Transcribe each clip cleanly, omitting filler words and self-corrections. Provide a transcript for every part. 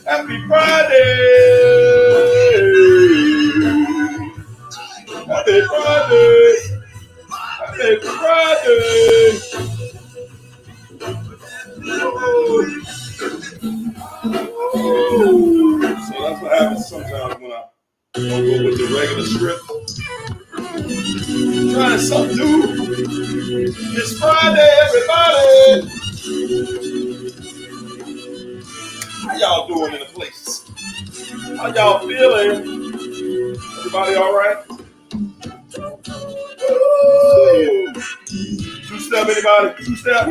Happy Friday! Happy Friday! Happy Friday! So that's what happens sometimes when I don't go with the regular script. Trying something new. It's Friday, everybody! How y'all doing in the place? How y'all feeling? Everybody all right? Two-step, anybody? Two-step?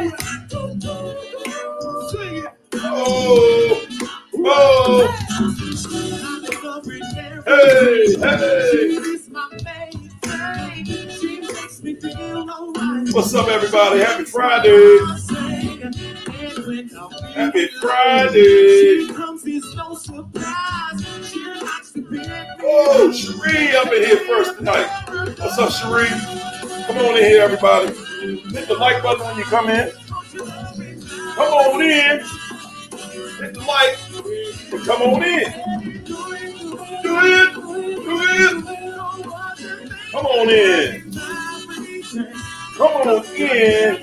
Oh! Oh! Hey! Hey! What's up, everybody? Happy Friday! Happy Friday! Oh, Cherie up in here first tonight. What's up, Cherie? Come on in here, everybody. Hit the like button when you come in. Come on in. Hit the like and come on in. Do it. Do it. Come on in. Come on in.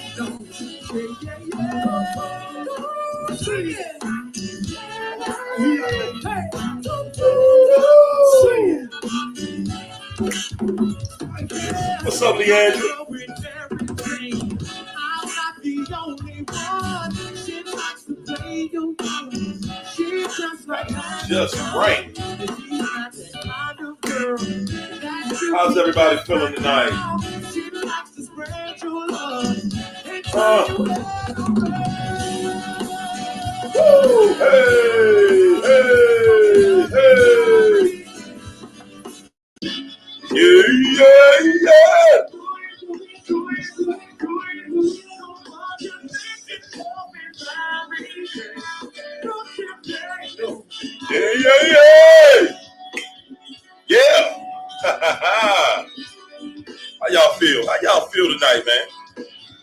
What's up, Leandra? Just right. How's everybody feeling tonight? Woo! Hey, hey, hey. Yeah, yeah, yeah. Yeah, yeah, yeah. Yeah. How y'all feel? How y'all feel tonight, man?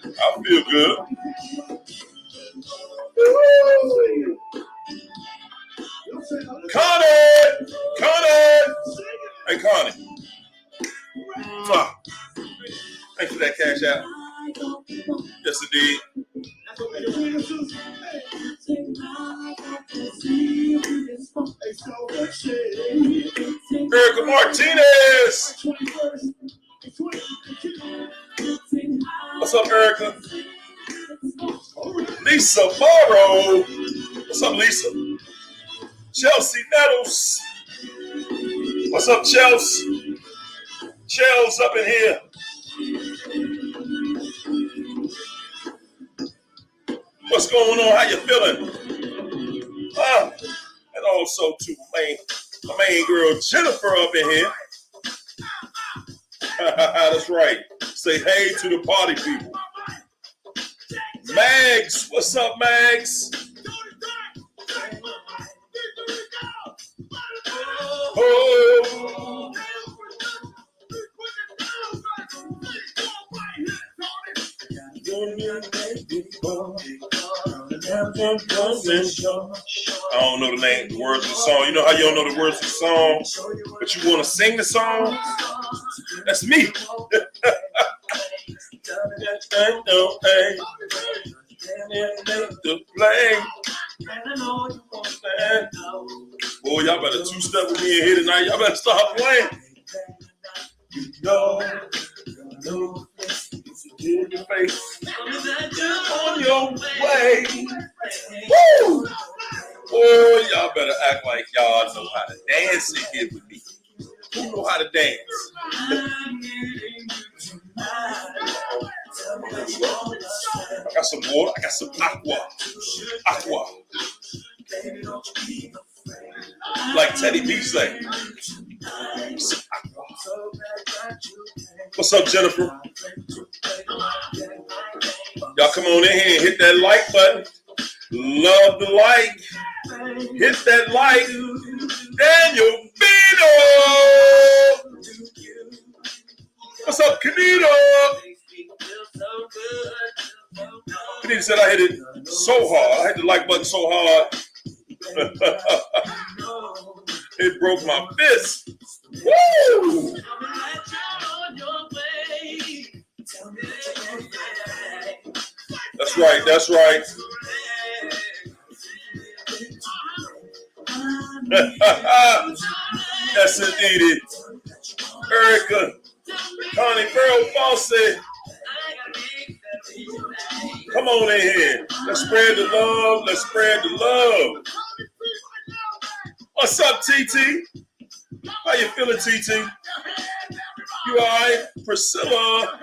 I feel good. Connie! Connie! Hey, Connie. Thanks for that cash out. Yes, indeed. Erica Martinez. What's up, Erica? Lisa Morrow. What's up, Lisa? Chelsea Nettles. What's up, Chelsea? Chels up in here. What's going on? How you feeling? And also to my main girl Jennifer up in here. That's right. Say hey to the party people. Mags, what's up, Mags? Oh. I don't know the words of the song. You know how you don't know the words of the song, but you want to sing the song? That's me. Boy, y'all better two-step with me in here tonight. Y'all better start playing. You know, in your face, on your way. Woo! Boy, y'all better act like y'all know how to dance in here with me. Who know how to dance? I got some water. I got some aqua. Like Teddy B say. What's up, Jennifer? Y'all come on in here and hit that like button. Love the like. Hit that like. Daniel Vito. What's up, Canito? Canito said I hit it so hard. I hit the like button so hard. It broke my fist. Woo! That's right. That's right. Yes, indeed. Erica, Connie, Pearl, Fawcett. Come on in here. Let's spread the love. Let's spread the love. What's up, TT? How you feeling, TT? You all right? Priscilla.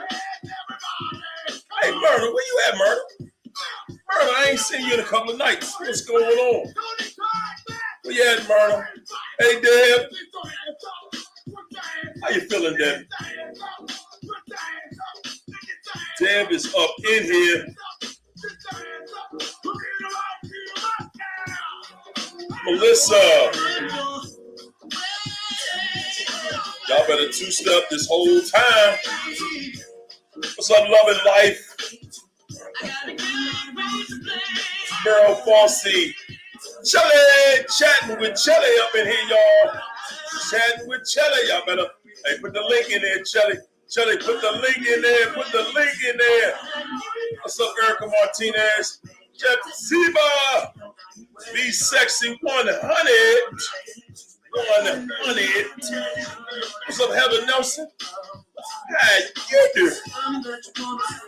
Hey, Myrna, where you at, Myrna? Myrna, I ain't seen you in a couple of nights. What's going on? Where you at, Myrna? Hey, Deb. How you feeling, Deb? Deb is up in here. Melissa. Y'all better two-step this whole time. What's up, Love and Life? Girl Fossey. Shelly, chatting with Shelly up in here, y'all. Chatting with Shelly. Y'all better, hey, put the link in there, Shelly. Shelly, put the link in there. Put the link in there. What's up, Erica Martinez? Jeff Siba. Be Sexy 100. 100. What's up, Heather Nelson? How you doing?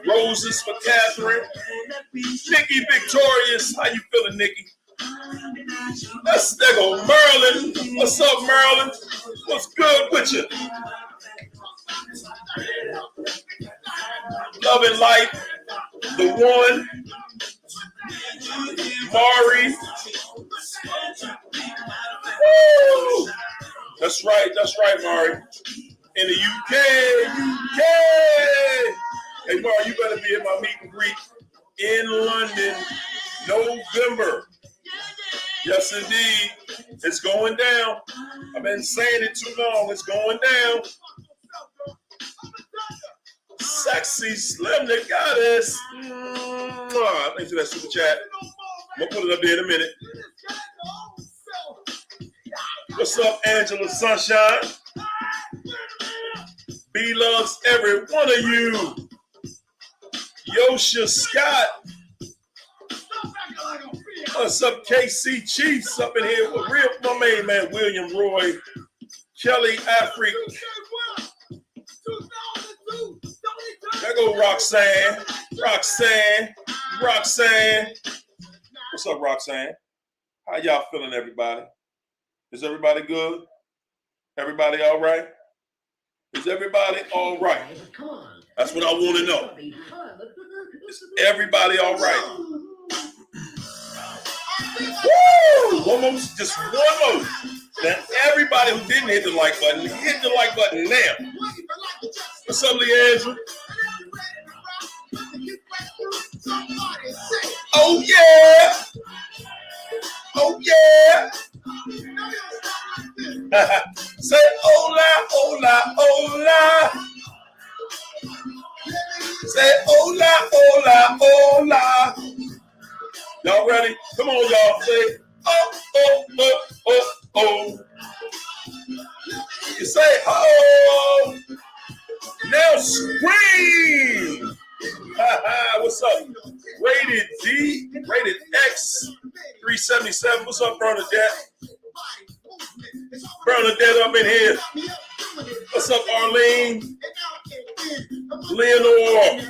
Roses for Catherine. Nikki Victorious. How you feeling, Nikki? Let's go, Merlin. What's up, Merlin? What's good with you? Love and Life. The one. Mari. Woo! That's right, Mari. In the UK. Hey, Mari, you better be at my meet and greet in London, November. Yes, indeed. It's going down. I've been saying it too long. It's going down. Sexy Slim, the goddess. Thanks for that super chat. I'm going to put it up there in a minute. What's up, Angela Sunshine? B loves every one of you. Yosha Scott. What's up, KC Chiefs up in here with real my main man William Roy, Kelly Afric. There go Roxanne. What's up, Roxanne? How y'all feeling, everybody? Is everybody good? Everybody all right? Is everybody all right? That's what I want to know. Is everybody all right? Woo! One more, just one more. Now, everybody who didn't hit the like button, hit the like button now. What's up, Leandra? Oh, yeah. Oh, yeah. Say hola, hola, hola. Say hola, hola, hola. Y'all ready? Come on, y'all. Say oh, oh, oh, oh, oh. You say oh. Now scream. What's up? Rated D, rated X, 377. What's up, Bernadette? Bernadette up in here. What's up, Arlene? Leonore.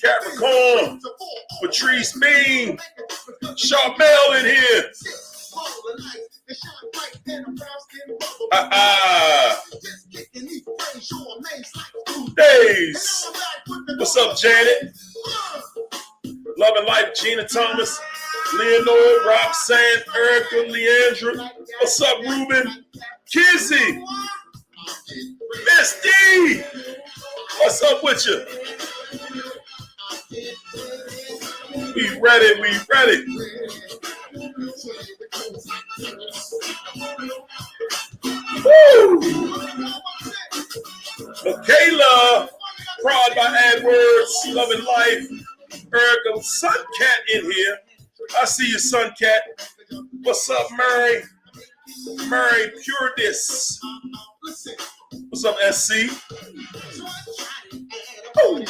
Capricorn. Patrice Bean. Charmel in here. Days. What's up, Janet? Love and Life, Gina Thomas, Leonore, Roxanne, Erica, Leandra. What's up, Ruben? Kizzy. Miss D. What's up with you? We ready, we ready. Woo! Michaela, Prod by AdWords, Love and Life, Erica, Sun Cat in here. I see you, Sun Cat. What's up, Murray? Murray Puredis. What's up, SC? Oh.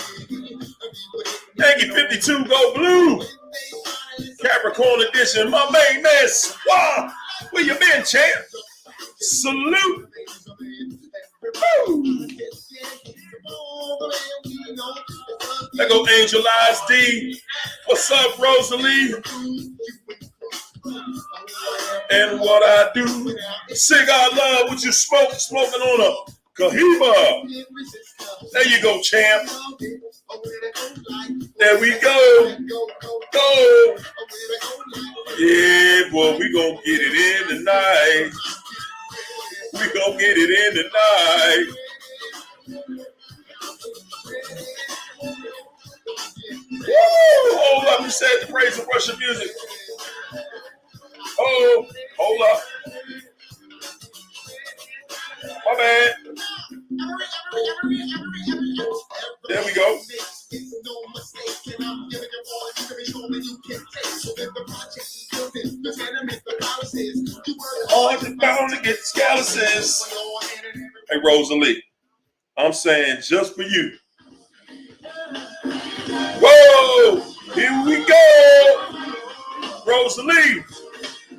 Yankee 52, go blue. Capricorn edition. My main man, Swah. Where you been, champ? Salute. Woo. There go Angel Eyes D. What's up, Rosalie? And what I do, cigar love, what you smoking on a Cohiba. There you go, champ. There we go. Go. Yeah, boy, we gonna get it in tonight. We gonna get it in tonight. Woo! Hold up, you said the praise of Russian music. Oh, hold up. My bad. There we go. Oh, I'm bound to get scalluses. Hey, Rosalie, I'm saying just for you. Whoa, here we go. Rosalie,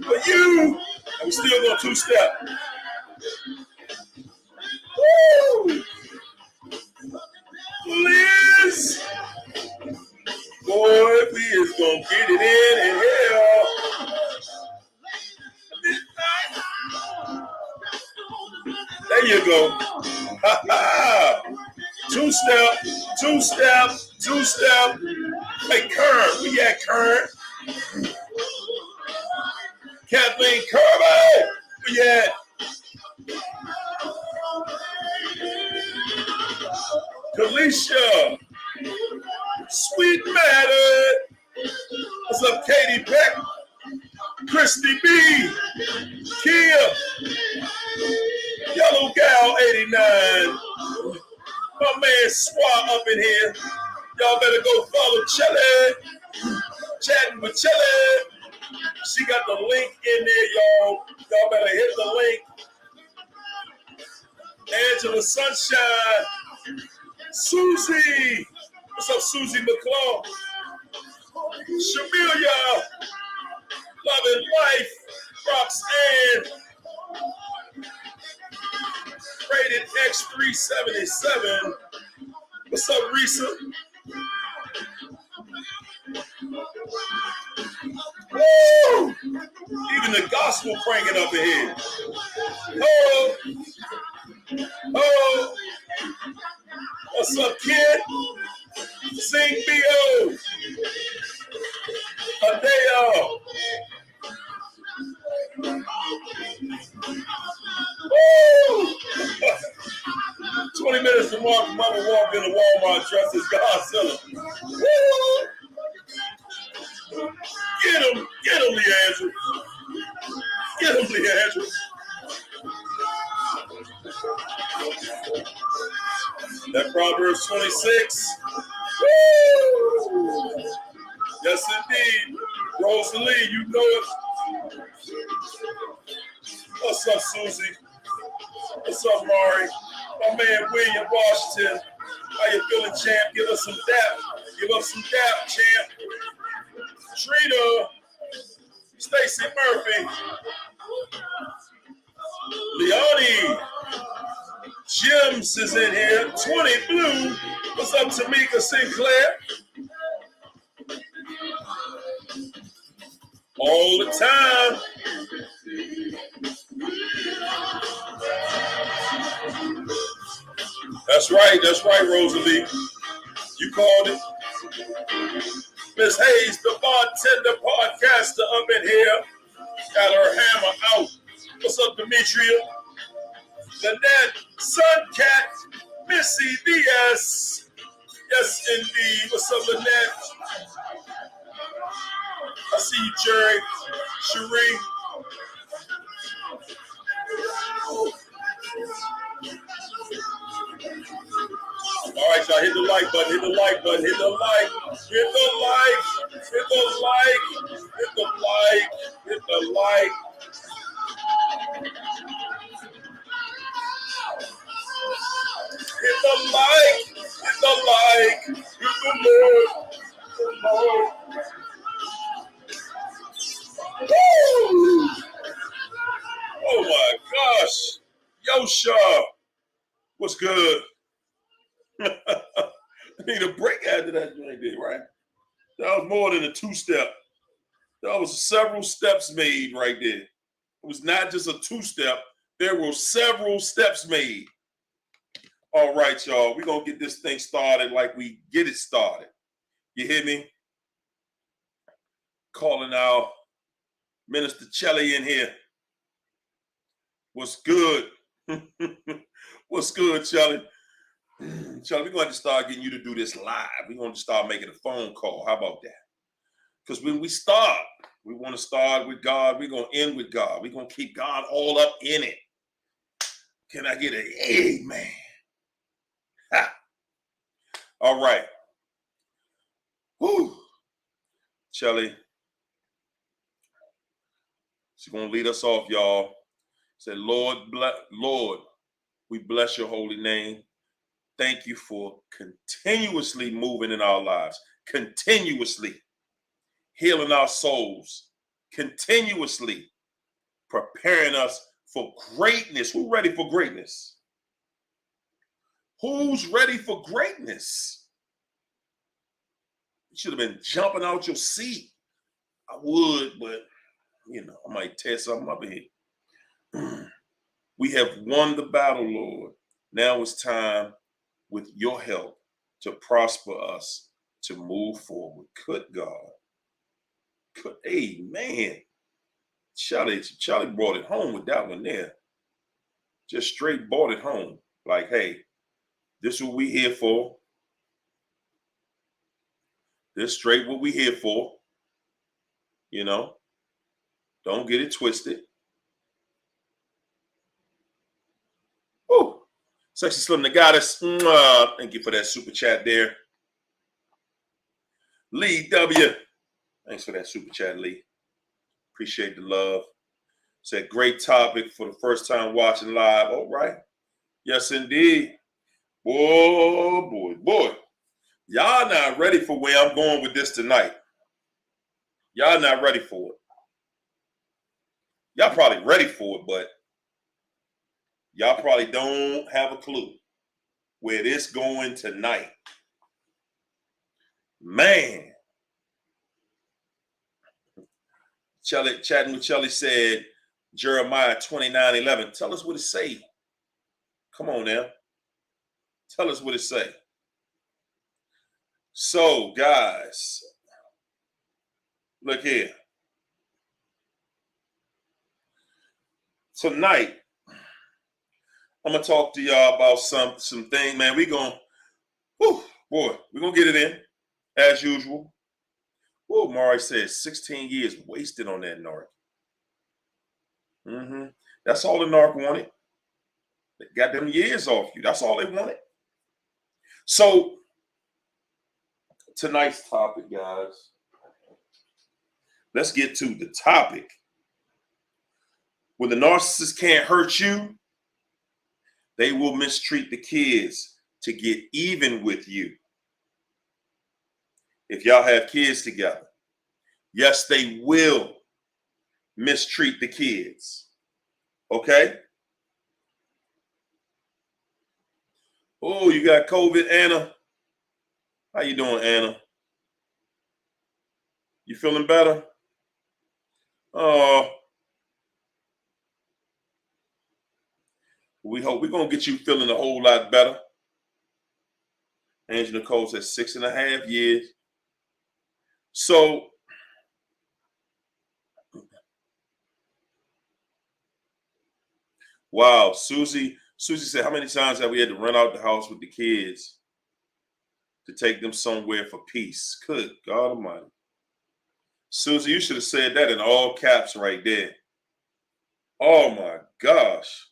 for you. And we still go two-step. Woo! Liz, boy, we is gonna get it in here. There you go. Ha ha. Two-step, two-step, two-step. Hey, Kern, we at Kern. Kathleen Kirby, we at. Kalisha, Sweet Matter. What's up, Katie Peck? Christy B. Kia. Yellow Gal 89. My man Swat up in here. Y'all better go follow Chelly. Chatting with Chelly. She got the link in there, y'all. Y'all better hit the link. Angela Sunshine. Susie. What's up, Susie McClaw? Shamilia. Loving Life. Roxanne. Rated X377. What's up, Risa? Woo! Even the gospel cranking up in here. Oh. Oh. What's up, kid? Sing B.O. Adeo. Woo! 20 minutes to Mark. Mama walked into Walmart dressed as Godzilla. Woo! Get him, Leandra. Get him, Leandra. That Proverbs 26. Woo! Yes, indeed. Rosalie, you know it. What's up, Susie? What's up, Mari? My man, William Washington. How you feeling, champ? Give us some dap. Give us some dap, champ. Trina. Stacy Murphy. Leonie. Jims is in here. 20 Blue. What's up, Tamika Sinclair? All the time. That's right, Rosalie. You called it. Miss Hayes, the bartender podcaster up in here. Got her hammer out. What's up, Demetria? Lynette, Suncat, Missy Diaz. Yes, indeed. What's up, Lynette? I see you, Jerry. Cherie. All right, y'all, hit the like button, hit the like button, hit the like, hit the like, hit the like, hit the like, hit the like. Hit the like. Hit the like. Hit the love. Woo! Oh my gosh. Yosha. What's good? I need a break after that right there, right? That was more than a two-step. That was several steps made right there. It was not just a two-step. There were several steps made. All right, y'all. We're going to get this thing started like we get it started. You hear me? Calling our Minister Chelly in here. What's good? What's good, Chelly? Chelly, we're going to have to start getting you to do this live. We're going to start making a phone call. How about that? Because when we start, we want to start with God. We're going to end with God. We're going to keep God all up in it. Can I get an amen? Ha. All right. Whew. Chelly. She's going to lead us off, y'all. Say, Lord, we bless your holy name. Thank you for continuously moving in our lives, continuously healing our souls, continuously preparing us for greatness. Who's ready for greatness? Who's ready for greatness? You should have been jumping out your seat. I would, but, I might tear something up in here. We have won the battle, Lord. Now it's time, with your help, to prosper us, to move forward. Good God. Good, amen. Charlie brought it home with that one there. Just straight brought it home. Like, hey, this is what we here for. This straight what we here for. Don't get it twisted. Woo. Sexy Slim the Goddess. Thank you for that super chat there. Lee W. Thanks for that super chat, Lee. Appreciate the love. Said great topic for the first time watching live. All right. Yes, indeed. Boy. Y'all not ready for where I'm going with this tonight. Y'all not ready for it. Y'all probably ready for it, but y'all probably don't have a clue where this going tonight. Man. Chatting with Chelly said, Jeremiah 29:11. Tell us what it say. Come on now. Tell us what it say. So, guys, look here. Tonight, I'm going to talk to y'all about some thing, man. We're going to get it in, as usual. Whoa, Mari says 16 years wasted on that narc. That's all the narc wanted. They got them years off you. That's all they wanted. So, tonight's topic, guys. Let's get to the topic. When the narcissist can't hurt you, they will mistreat the kids to get even with you. If y'all have kids together, yes, they will mistreat the kids. Okay? Oh, you got COVID, Anna? How you doing, Anna? You feeling better? Oh. We hope we're going to get you feeling a whole lot better. Angela Nicole says 6.5 years. So, wow, Susie said, how many times have we had to run out the house with the kids to take them somewhere for peace? Good God Almighty. Susie, you should have said that in all caps right there. Oh my gosh.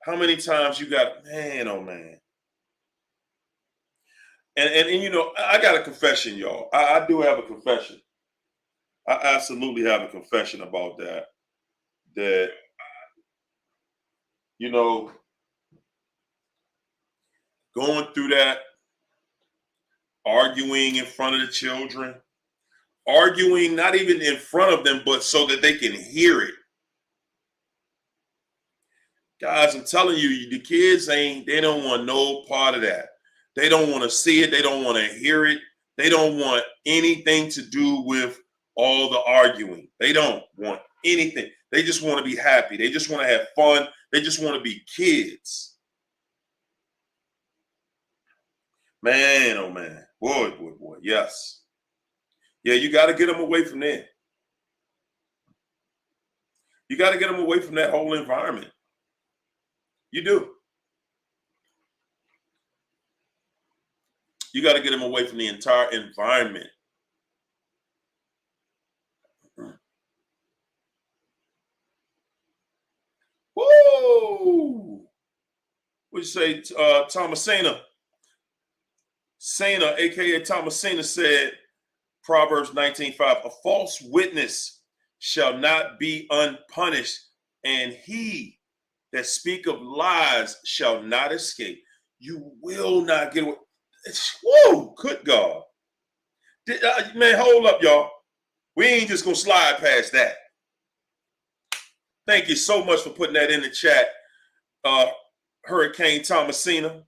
How many times you got, man, oh man. And I got a confession, y'all. I do have a confession. I absolutely have a confession about that. that, you know, going through that, arguing in front of the children, arguing not even in front of them, but so that they can hear it. Guys, I'm telling you, the kids they don't want no part of that. They don't want to see it. They don't want to hear it. They don't want anything to do with all the arguing. They don't want anything. They just want to be happy. They just want to have fun. They just want to be kids. Man, oh man. Boy, boy, boy. Yes. Yeah, you got to get them away from there. You got to get them away from that whole environment. You do. You got to get them away from the entire environment. Whoa! What you say, Thomasina? Sana, aka Thomasina, said, Proverbs 19:5, a false witness shall not be unpunished, and he that speak of lies shall not escape. You will not get away. Whoa, good God. Man, hold up, y'all. We ain't just going to slide past that. Thank you so much for putting that in the chat, Hurricane Thomasina.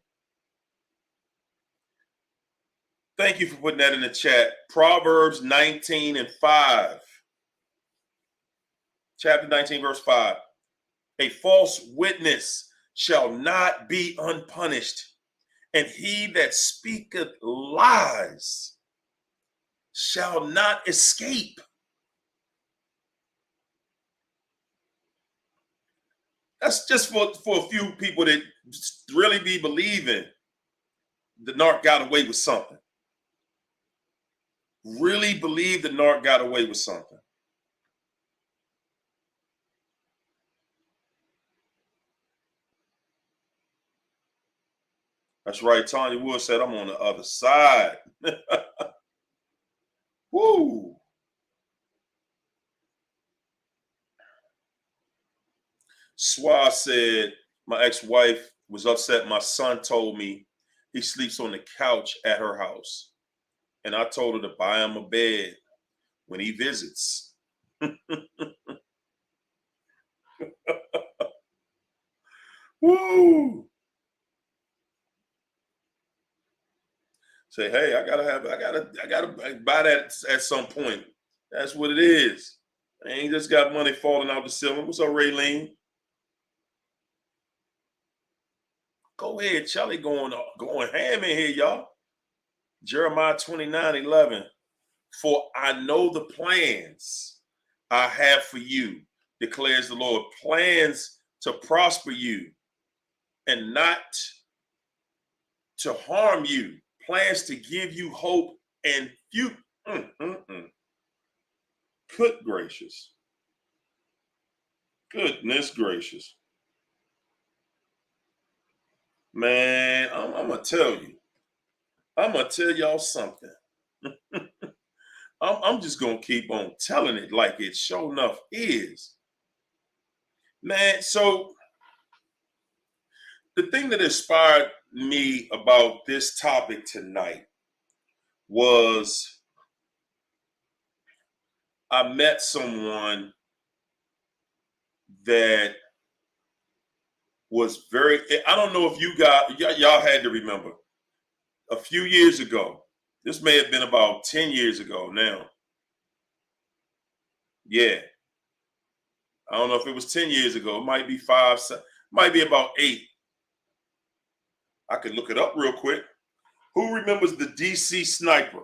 Thank you for putting that in the chat. Proverbs 19:5. Chapter 19, verse 5. A false witness shall not be unpunished, and he that speaketh lies shall not escape. That's just for a few people that really be believing the narc got away with something. Really believe the narc got away with something. That's right. Tanya Wood said, I'm on the other side. Woo. Swa said, my ex-wife was upset. My son told me he sleeps on the couch at her house. And I told her to buy him a bed when he visits. Woo. Say, hey, I gotta buy that at some point. That's what it is. I ain't just got money falling out the ceiling. What's up, Raylene? Go ahead, Charlie, going ham in here, y'all. Jeremiah 29:11. For I know the plans I have for you, declares the Lord. Plans to prosper you and not to harm you. Plans to give you hope and future. Good gracious. Goodness gracious. Man, I'm going to tell you. I'm going to tell y'all something. I'm just going to keep on telling it like it sure enough is. Man, so the thing that inspired me about this topic tonight was I met someone that was I don't know if y'all had to remember, a few years ago, this may have been about 10 years ago now. Yeah. I don't know if it was 10 years ago. It might be 5, might be about 8. I could look it up real quick. Who remembers the DC sniper?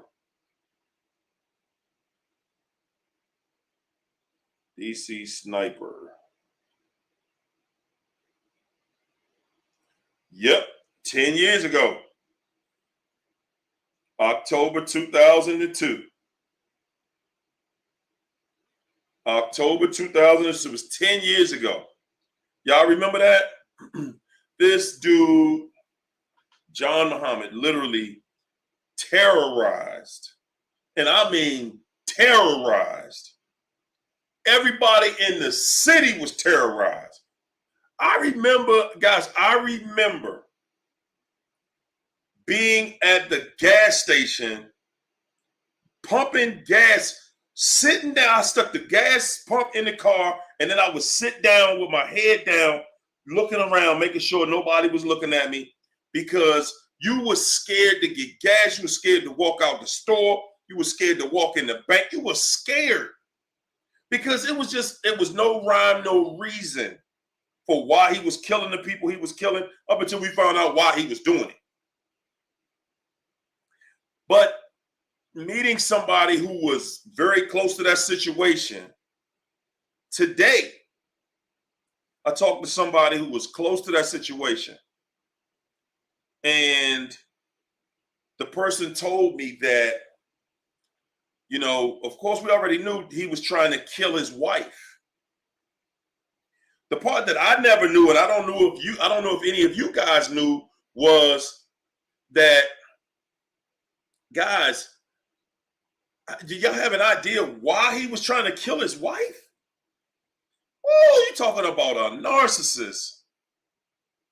DC sniper. Yep, 10 years ago. October 2002. October 2002. It was 10 years ago. Y'all remember that? This dude, John Muhammad, literally terrorized, and I mean terrorized, Everybody in the city was terrorized. I remember, guys, being at the gas station, pumping gas, sitting down. I stuck the gas pump in the car, and then I would sit down with my head down, looking around, making sure nobody was looking at me, because you were scared to get gas. You were scared to walk out the store. You were scared to walk in the bank. You were scared because it was no rhyme, no reason for why he was killing the people he was killing up until we found out why he was doing it. But meeting somebody who was very close to that situation today, I talked to somebody who was close to that situation, and the person told me that, you know, of course, we already knew he was trying to kill his wife. The part that I never knew, and I don't know if any of you guys knew, was that, guys, do y'all have an idea why he was trying to kill his wife? Oh, you're talking about a narcissist.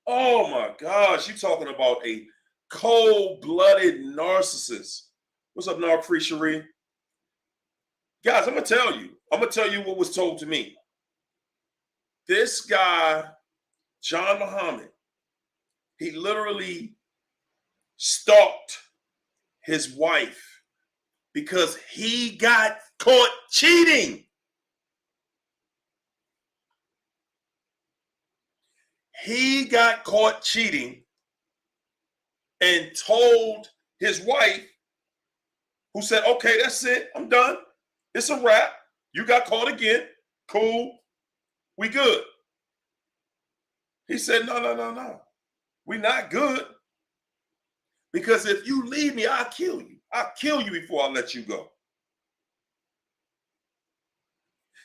Oh my gosh, you're talking about a cold-blooded narcissist. What's up, narc free Cherie? Guys, I'm gonna tell you what was told to me. This guy, John Muhammad, he literally stalked his wife because he got caught cheating. He got caught cheating and told his wife, who said, okay, that's it, I'm done. It's a wrap. You got caught again. Cool. We good. He said, no. We not good. Because if you leave me, I'll kill you. I'll kill you before I let you go.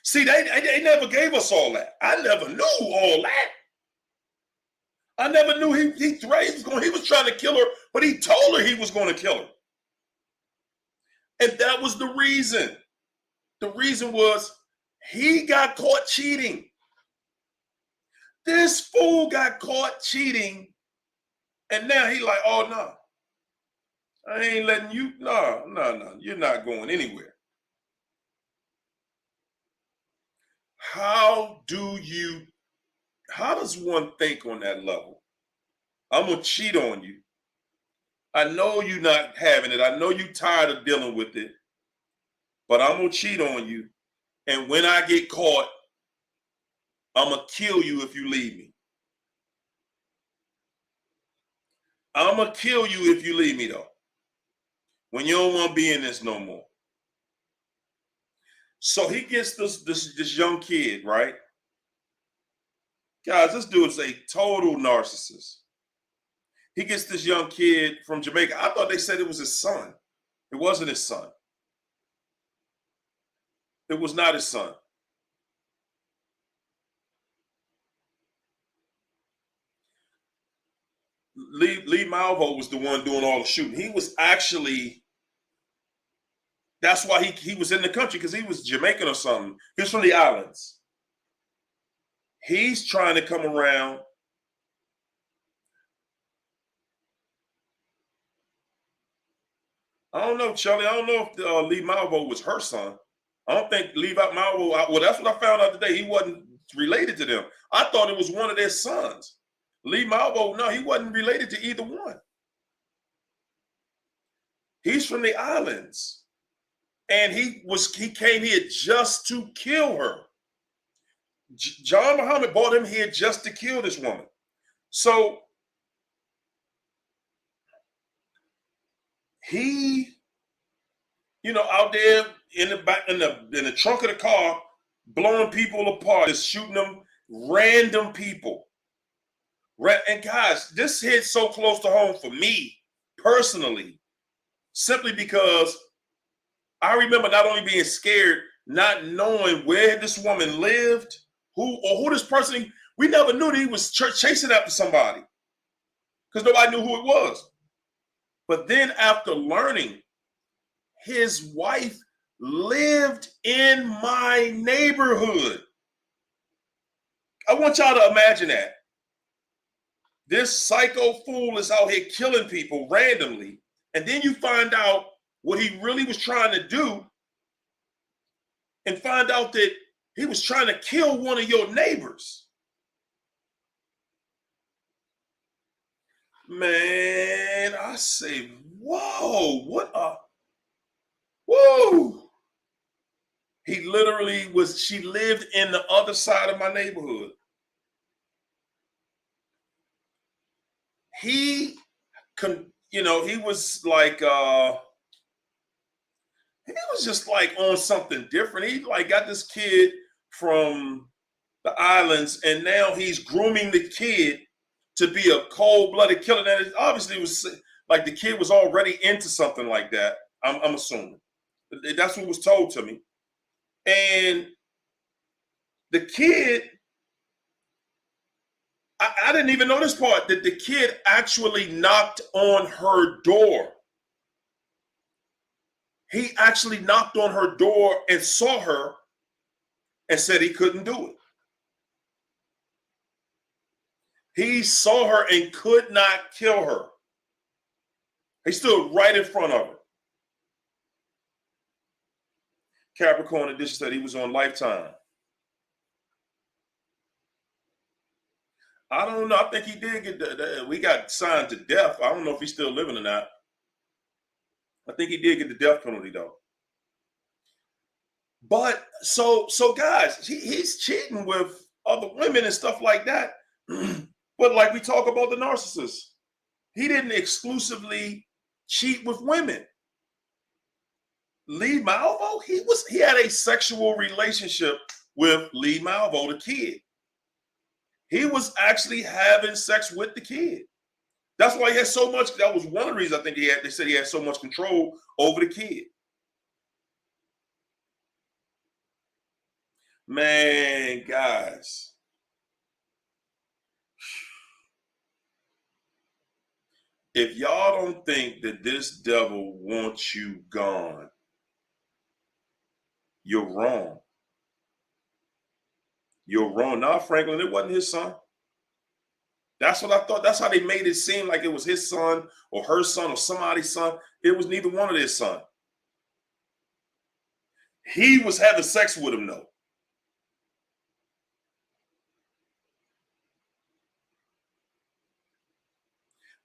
See, they never gave us all that. I never knew all that. I never knew he was trying to kill her, but he told her he was going to kill her. And that was the reason. The reason was he got caught cheating. This fool got caught cheating, and now he like, oh no, I ain't letting you. No, you're not going anywhere. How does one think on that level? I'm gonna cheat on you. I know you're not having it. I know you're tired of dealing with it, but I'm gonna cheat on you. And when I get caught, I'm gonna kill you if you leave me. I'm gonna kill you if you leave me, though. When you don't want to be in this no more. So he gets this young kid, right? Guys, this dude's a total narcissist. He gets this young kid from Jamaica. I thought they said it was his son. It wasn't his son. It was not his son. Lee Malvo was the one doing all the shooting. He was actually, that's why he was in the country, because he was Jamaican or something. He was from the islands. He's trying to come around. I don't know, Charlie. I don't know if Lee Malvo was her son. I don't think Lee Malvo, well, that's what I found out today. He wasn't related to them. I thought it was one of their sons. Lee Malvo, no, he wasn't related to either one. He's from the islands. And he came here just to kill her. John Muhammad brought him here just to kill this woman. So he, out there in the back, in the trunk of the car, blowing people apart, just shooting them, random people. And guys, this hit so close to home for me personally, simply because I remember not only being scared, not knowing where this woman lived, who this person. We never knew that he was chasing after somebody, because nobody knew who it was. But then after learning, his wife lived in my neighborhood. I want y'all to imagine that. This psycho fool is out here killing people randomly, and then you find out what he really was trying to do and find out that he was trying to kill one of your neighbors. Man, I say, whoa, whoa. He literally she lived in the other side of my neighborhood. He was like, he was just like on something different. He like got this kid from the islands, and now he's grooming the kid to be a cold-blooded killer. And it obviously was like the kid was already into something like that. I'm assuming that's what was told to me. And the kid, I didn't even know this part, that the kid actually knocked on her door. He actually knocked on her door and saw her and said he couldn't do it. He saw her and could not kill her. He stood right in front of her. Capricorn Edition said he was on Lifetime. I don't know. I think he did get we got signed to death. I don't know if he's still living or not. I think he did get the death penalty though. But so guys, he's cheating with other women and stuff like that. But like we talk about the narcissist, he didn't exclusively cheat with women. Lee Malvo, he had a sexual relationship with Lee Malvo, the kid. He was actually having sex with the kid. That's why he had so much. That was one of the reasons I think they said he had so much control over the kid. Man, guys. If y'all don't think that this devil wants you gone, you're wrong. You're wrong. Nah, Franklin, it wasn't his son. That's what I thought. That's how they made it seem like it was his son or her son or somebody's son. It was neither one of their son. He was having sex with him, though.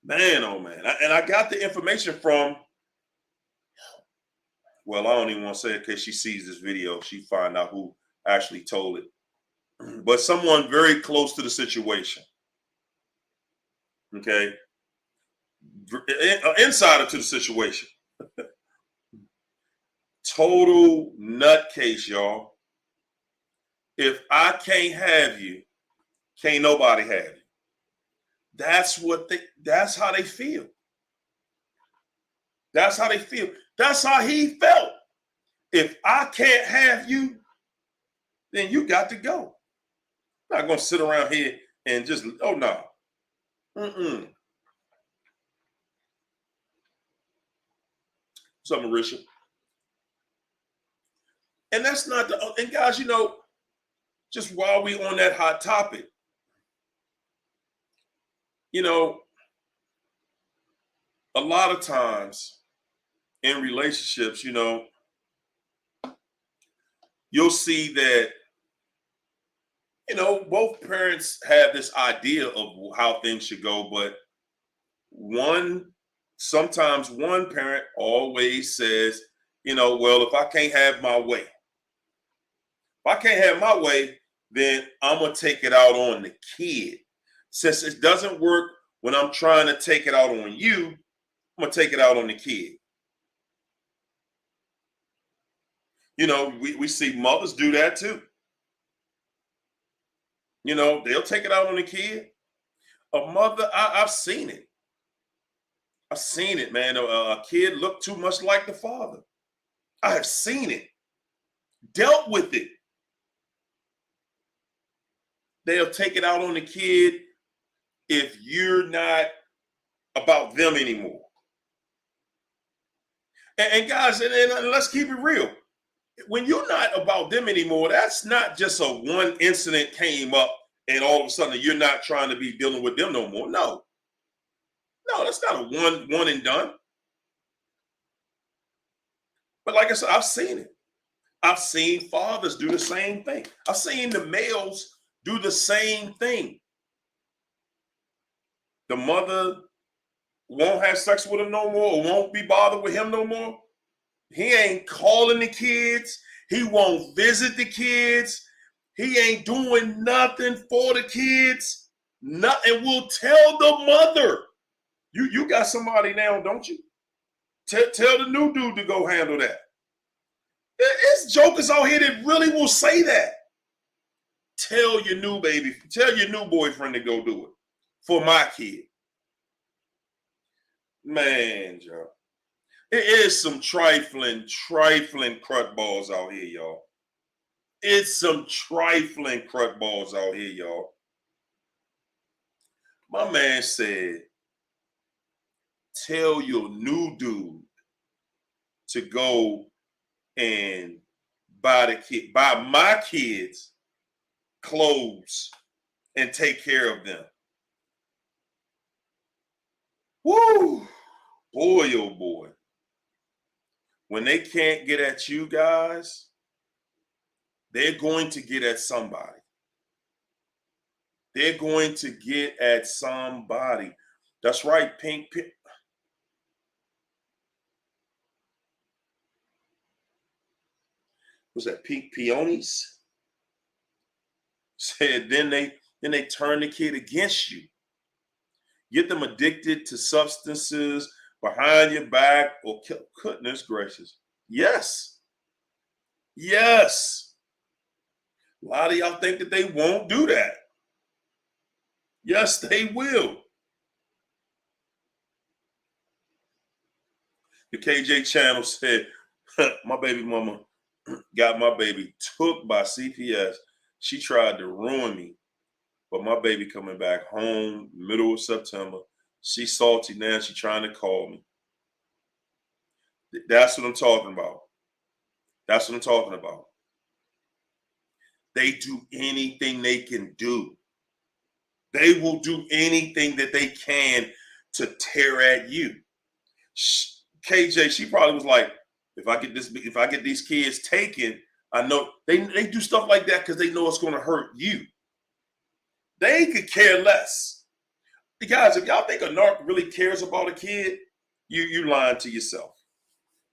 Man, oh man. And I got the information from, well, I don't even want to say it because she sees this video. She find out who actually told it. But someone very close to the situation. Okay. Insider to the situation. Total nutcase, y'all. If I can't have you, can't nobody have you. That's how they feel. That's how they feel. That's how he felt. If I can't have you, then you got to go. I'm not going to sit around here and just, oh no. Mm-mm. What's up, Marisha? And that's not and guys, just while we on that hot topic, a lot of times in relationships, you'll see that, both parents have this idea of how things should go, but sometimes one parent always says, well, if I can't have my way, then I'm going to take it out on the kid. Since it doesn't work when I'm trying to take it out on you, I'm going to take it out on the kid. We see mothers do that too. They'll take it out on the kid. A mother, I've seen it. I've seen it, man. A kid looked too much like the father. I have seen it. Dealt with it. They'll take it out on the kid if you're not about them anymore. And guys, and let's keep it real. when you're not about them anymore, that's not just a one incident came up and all of a sudden you're not trying to be dealing with them no more. No, that's not a one and done. But like I said, I've seen it. I've seen fathers do the same thing. I've seen the males do the same thing. The mother won't have sex with him no more or won't be bothered with him no more. He ain't calling the kids. He won't visit the kids. He ain't doing nothing for the kids. Nothing. Will tell the mother. You got somebody now, don't you? Tell the new dude to go handle that. It's jokers out here that really will say that. Tell your new baby, tell your new boyfriend to go do it for my kid. Man, Joe. It is some trifling crut balls out here, y'all. It's some trifling crut balls out here, y'all. My man said, tell your new dude to go and buy my kids clothes and take care of them. Woo! Boy, oh boy. When they can't get at you guys, they're going to get at somebody. They're going to get at somebody. That's right, Pink. Was that Pink Peonies? Said then they turn the kid against you. Get them addicted to substances behind your back or goodness gracious. Yes. Yes. A lot of y'all think that they won't do that. Yes, they will. The KJ channel said, my baby mama got my baby took by CPS. She tried to ruin me. But my baby coming back home middle of September. She's salty now. She's trying to call me. That's what I'm talking about. That's what I'm talking about. They do anything they can do. They will do anything that they can to tear at you. KJ, she probably was like, if I get these kids taken, I know they do stuff like that because they know it's going to hurt you. They could care less. Guys, if y'all think a narc really cares about a kid, you lying to yourself.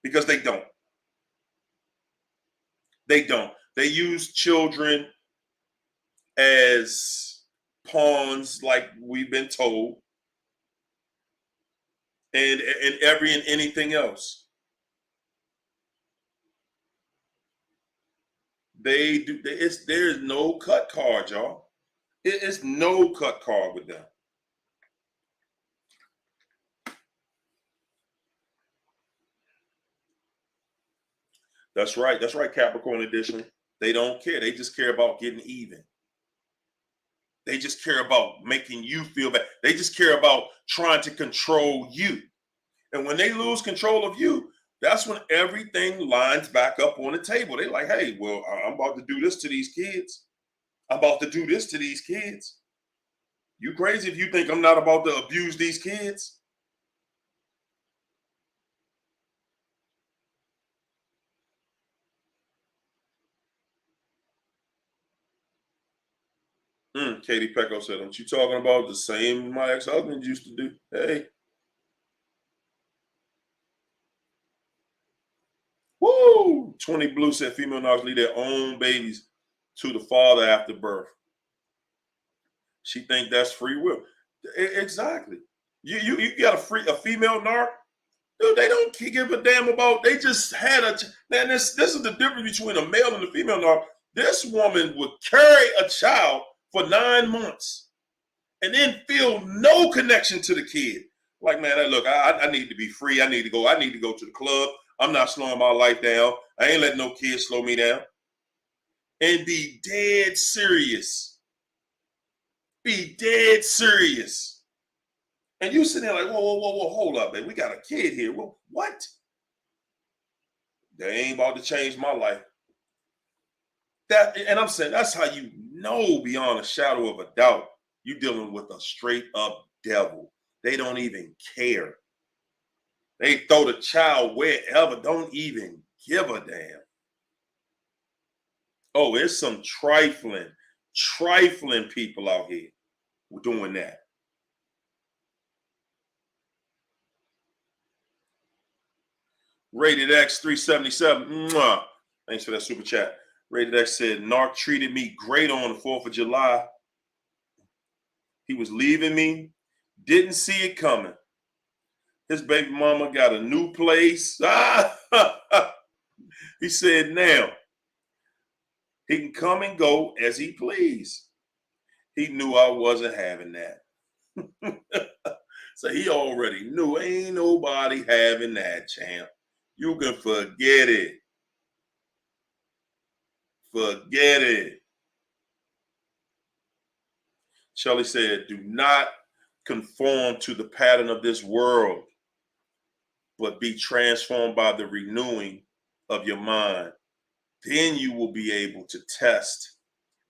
Because they don't. They don't. They use children as pawns, like we've been told, and anything else. They do. There is no cut card, y'all. It is no cut card with them. That's right. That's right, Capricorn edition. They don't care. They just care about getting even. They just care about making you feel bad. They just care about trying to control you. And when they lose control of you, that's when everything lines back up on the table. They're like, hey, well, I'm about to do this to these kids. I'm about to do this to these kids. You crazy if you think I'm not about to abuse these kids? Katie Pecco said, aren't you talking about the same my ex-husband used to do? Hey. Woo! 20 Blue said female narcs leave their own babies to the father after birth. She think that's free will. Exactly. You got a female narc? Dude, they don't give a damn about, they just had a, man, this is the difference between a male and a female narc. This woman would carry a child for 9 months and then feel no connection to the kid. Like, man, look, I need to be free. I need to go to the club. I'm not slowing my life down. I ain't letting no kids slow me down. And be dead serious. Be dead serious. And you sitting there like, whoa, hold up, man. We got a kid here. Well, what? They ain't about to change my life. and I'm saying that's how you know beyond a shadow of a doubt you're dealing with a straight up devil. They don't even care. They throw the child wherever, don't even give a damn. Oh, it's some trifling people out here doing that. Rated X 377. Mwah. Thanks for that super chat. Rated X said, Narc treated me great on the 4th of July. He was leaving me. Didn't see it coming. His baby mama got a new place. He said now he can come and go as he please. He knew I wasn't having that. So he already knew ain't nobody having that, champ. You can forget it. Forget it. Shelley said, do not conform to the pattern of this world, but be transformed by the renewing of your mind. Then you will be able to test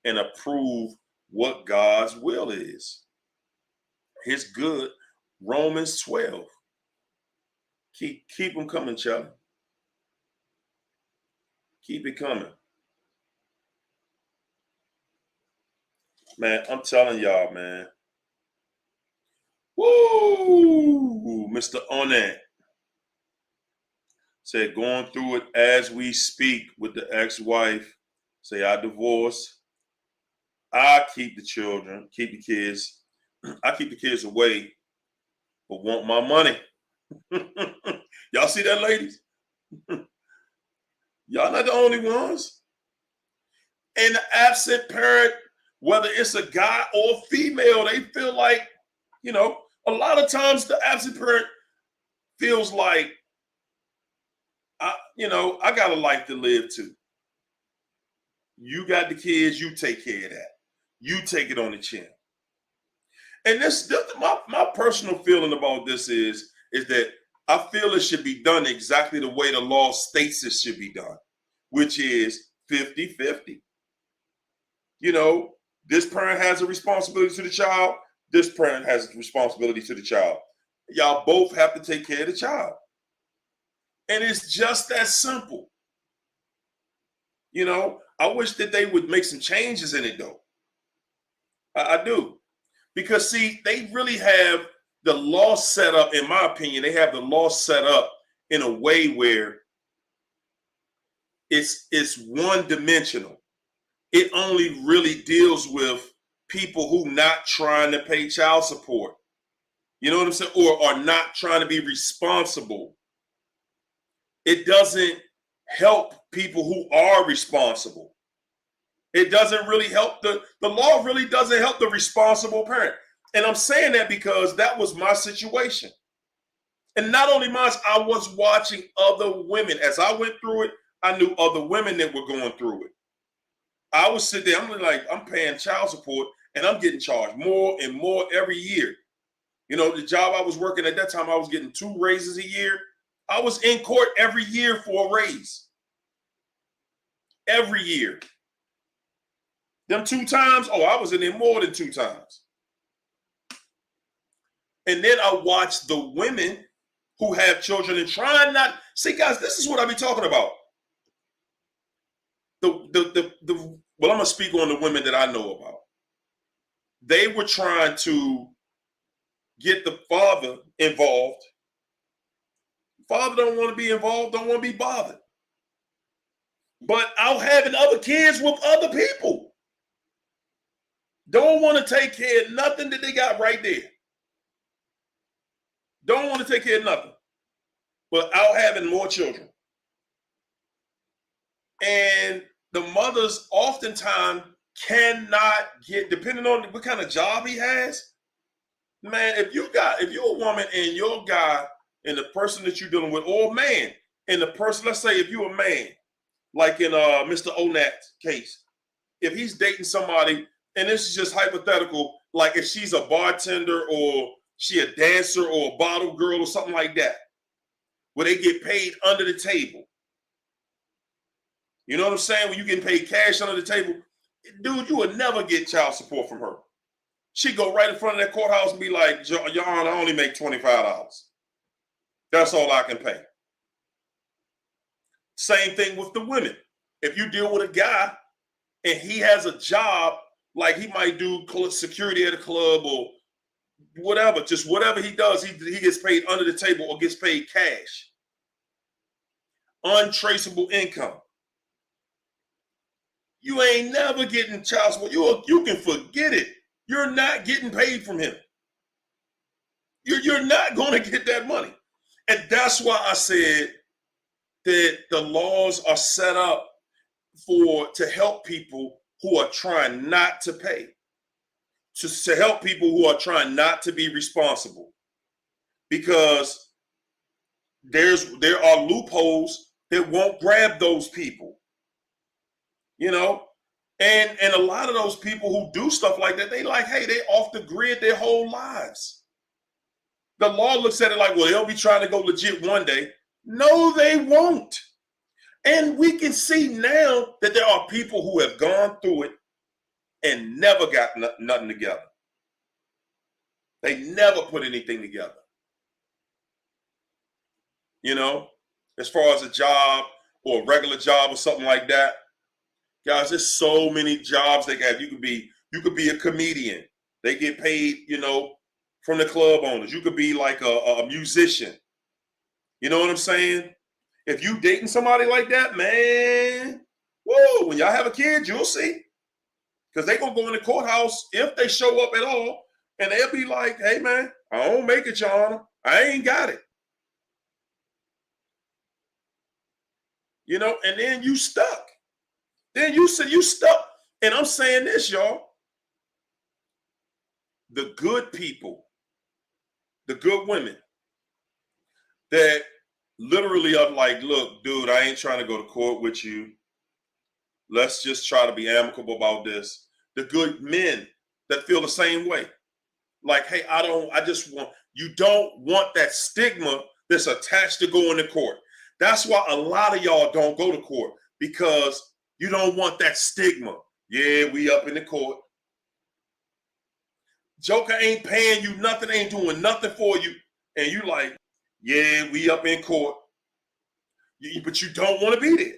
and approve what God's will is. His good, Romans 12. Keep them coming, Charlie. Keep it coming. Man, I'm telling y'all, man. Woo! Mr. Onet said, going through it as we speak with the ex-wife. Say, I divorced. I keep the children, keep the kids. I keep the kids away, but want my money. Y'all see that, ladies? Y'all not the only ones. And the absent parent, whether it's a guy or female, they feel like, a lot of times the absent parent feels like, I got a life to live too. You got the kids, you take care of that. You take it on the chin. And this my personal feeling about this is that I feel it should be done exactly the way the law states it should be done, which is 50-50. This parent has a responsibility to the child. This parent has a responsibility to the child. Y'all both have to take care of the child. And it's just that simple. I wish that they would make some changes in it, though. I do. Because, see, they really have the law set up, in my opinion, they have the law set up in a way where it's one-dimensional. It only really deals with people who not trying to pay child support. You know what I'm saying? Or are not trying to be responsible. It doesn't help people who are responsible. It doesn't really help the law really doesn't help the responsible parent. And I'm saying that because that was my situation. And not only mine, I was watching other women. As I went through it, I knew other women that were going through it. I would sit there, I'm paying child support and I'm getting charged more and more every year. The job I was working at that time, I was getting 2 raises a year. I was in court every year for a raise. Every year. Them 2 times, I was in there more than 2 times. And then I watched the women who have children and trying not. See, guys, this is what I be talking about. Well, I'm gonna speak on the women that I know about. They were trying to get the father involved. Father don't want to be involved, don't want to be bothered. But out having other kids with other people. Don't want to take care of nothing that they got right there. Don't want to take care of nothing. But out having more children. And the mothers oftentimes cannot get, depending on what kind of job he has. Man, if you're a woman and your guy and the person that you're dealing with, or a man, and the person, let's say if you're a man, like in Mr. Onat's case, if he's dating somebody, and this is just hypothetical, like if she's a bartender or she a dancer or a bottle girl or something like that, where they get paid under the table. You know what I'm saying? When you getting paid cash under the table, dude, you would never get child support from her. She'd go right in front of that courthouse and be like, Your Honor, I only make $25. That's all I can pay. Same thing with the women. If you deal with a guy and he has a job, like he might do security at a club or whatever, just whatever he does, he gets paid under the table or gets paid cash. Untraceable income. You ain't never getting child support. You can forget it. You're not getting paid from him. You're not going to get that money. And that's why I said that the laws are set up to help people who are trying not to pay, to help people who are trying not to be responsible, because there are loopholes that won't grab those people, you know, and a lot of those people who do stuff like that, they off the grid their whole lives. The law looks at it like, well, they'll be trying to go legit one day. No, they won't. And we can see now that there are people who have gone through it and never got nothing together. They never put anything together. You know, as far as a job or a regular job or something like that. Guys, there's so many jobs they got. You could be a comedian. They get paid, you know, from the club owners. You could be like a musician. You know what I'm saying? If you dating somebody like that, man, whoa, when y'all have a kid, you'll see. Because they gonna go in the courthouse if they show up at all, and they'll be like, hey man, I don't make it, Your Honor. I ain't got it. You know, and then you stuck. Then you said you stuck. And I'm saying this, y'all. The good people, the good women that literally are like, look, dude, I ain't trying to go to court with you. Let's just try to be amicable about this. The good men that feel the same way. Like, hey, you don't want that stigma that's attached to going to court. That's why a lot of y'all don't go to court, because you don't want that stigma. Yeah, we up in the court. Joker ain't paying you nothing, ain't doing nothing for you. And you like, yeah, we up in court. But you don't want to be there.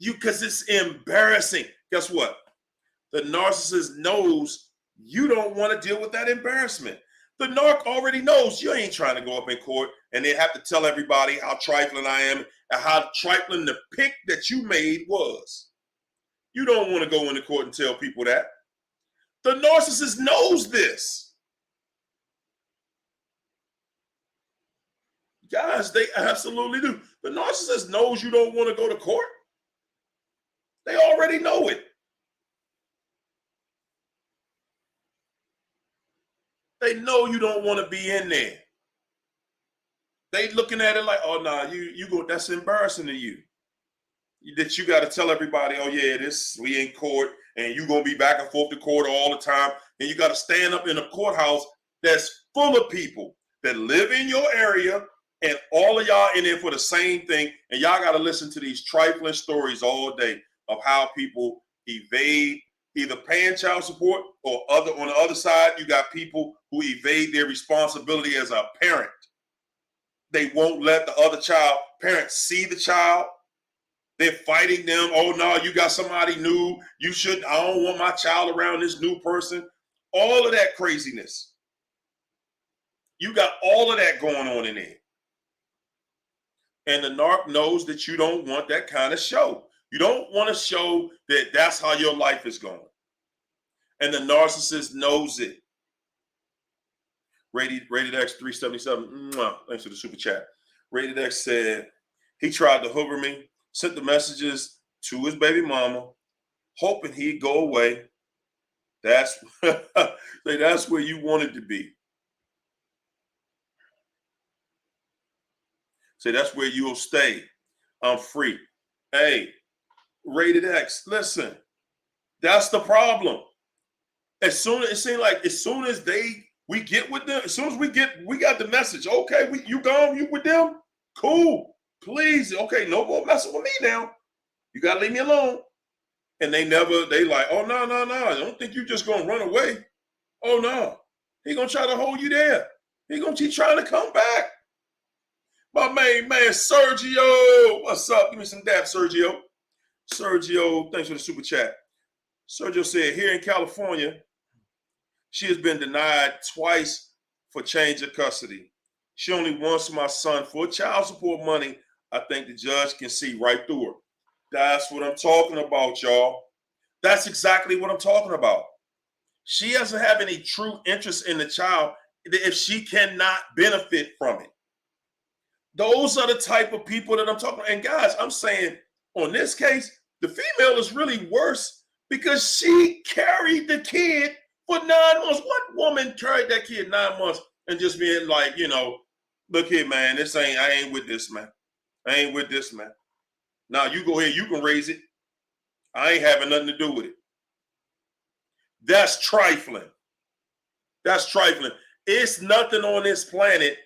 Because it's embarrassing. Guess what? The narcissist knows you don't want to deal with that embarrassment. The narc already knows you ain't trying to go up in court and they have to tell everybody how trifling I am and how trifling the pick that you made was. You don't want to go into court and tell people that. The narcissist knows this. Guys, they absolutely do. The narcissist knows you don't want to go to court. They already know it. They know you don't want to be in there. They looking at it like, oh no, you go. That's embarrassing to you. That you got to tell everybody, oh yeah, we in court, and you gonna be back and forth to court all the time, and you got to stand up in a courthouse that's full of people that live in your area, and all of y'all in there for the same thing, and y'all got to listen to these trifling stories all day of how people evade either paying child support or on the other side, you got people who evade their responsibility as a parent. They won't let the other parents see the child. They're fighting them. Oh no, you got somebody new. I don't want my child around this new person. All of that craziness. You got all of that going on in there. And the narc knows that you don't want that kind of show. You don't want to show that that's how your life is going. And the narcissist knows it. Rated X 377. Thanks for the super chat. Rated X said he tried to hoover me, sent the messages to his baby mama, hoping he'd go away. That's where you wanted to be. Say that's where you'll stay. I'm free. Hey, Rated X, listen, that's the problem. It seems like as soon as we get with them, as soon as we got the message, okay, you with them? Cool. Please, okay, no more messing with me now. You got to leave me alone. And they like, oh, no, no, no. I don't think you're just going to run away. Oh, no. He going to try to hold you there. He going to keep trying to come back. My main man, Sergio. What's up? Give me some dap, Sergio. Sergio, thanks for the super chat. Sergio said, here in California, she has been denied twice for change of custody. She only wants my son for child support money. I think the judge can see right through her. That's what I'm talking about, y'all. That's exactly what I'm talking about. She doesn't have any true interest in the child if she cannot benefit from it. Those are the type of people that I'm talking about. And guys, I'm saying on this case, the female is really worse because she carried the kid for 9 months. What woman carried that kid 9 months and just being like, you know, look here, man, I ain't with this, man. I ain't with this, man. Now you go ahead, you can raise it. I ain't having nothing to do with it. That's trifling. That's trifling. It's nothing on this planet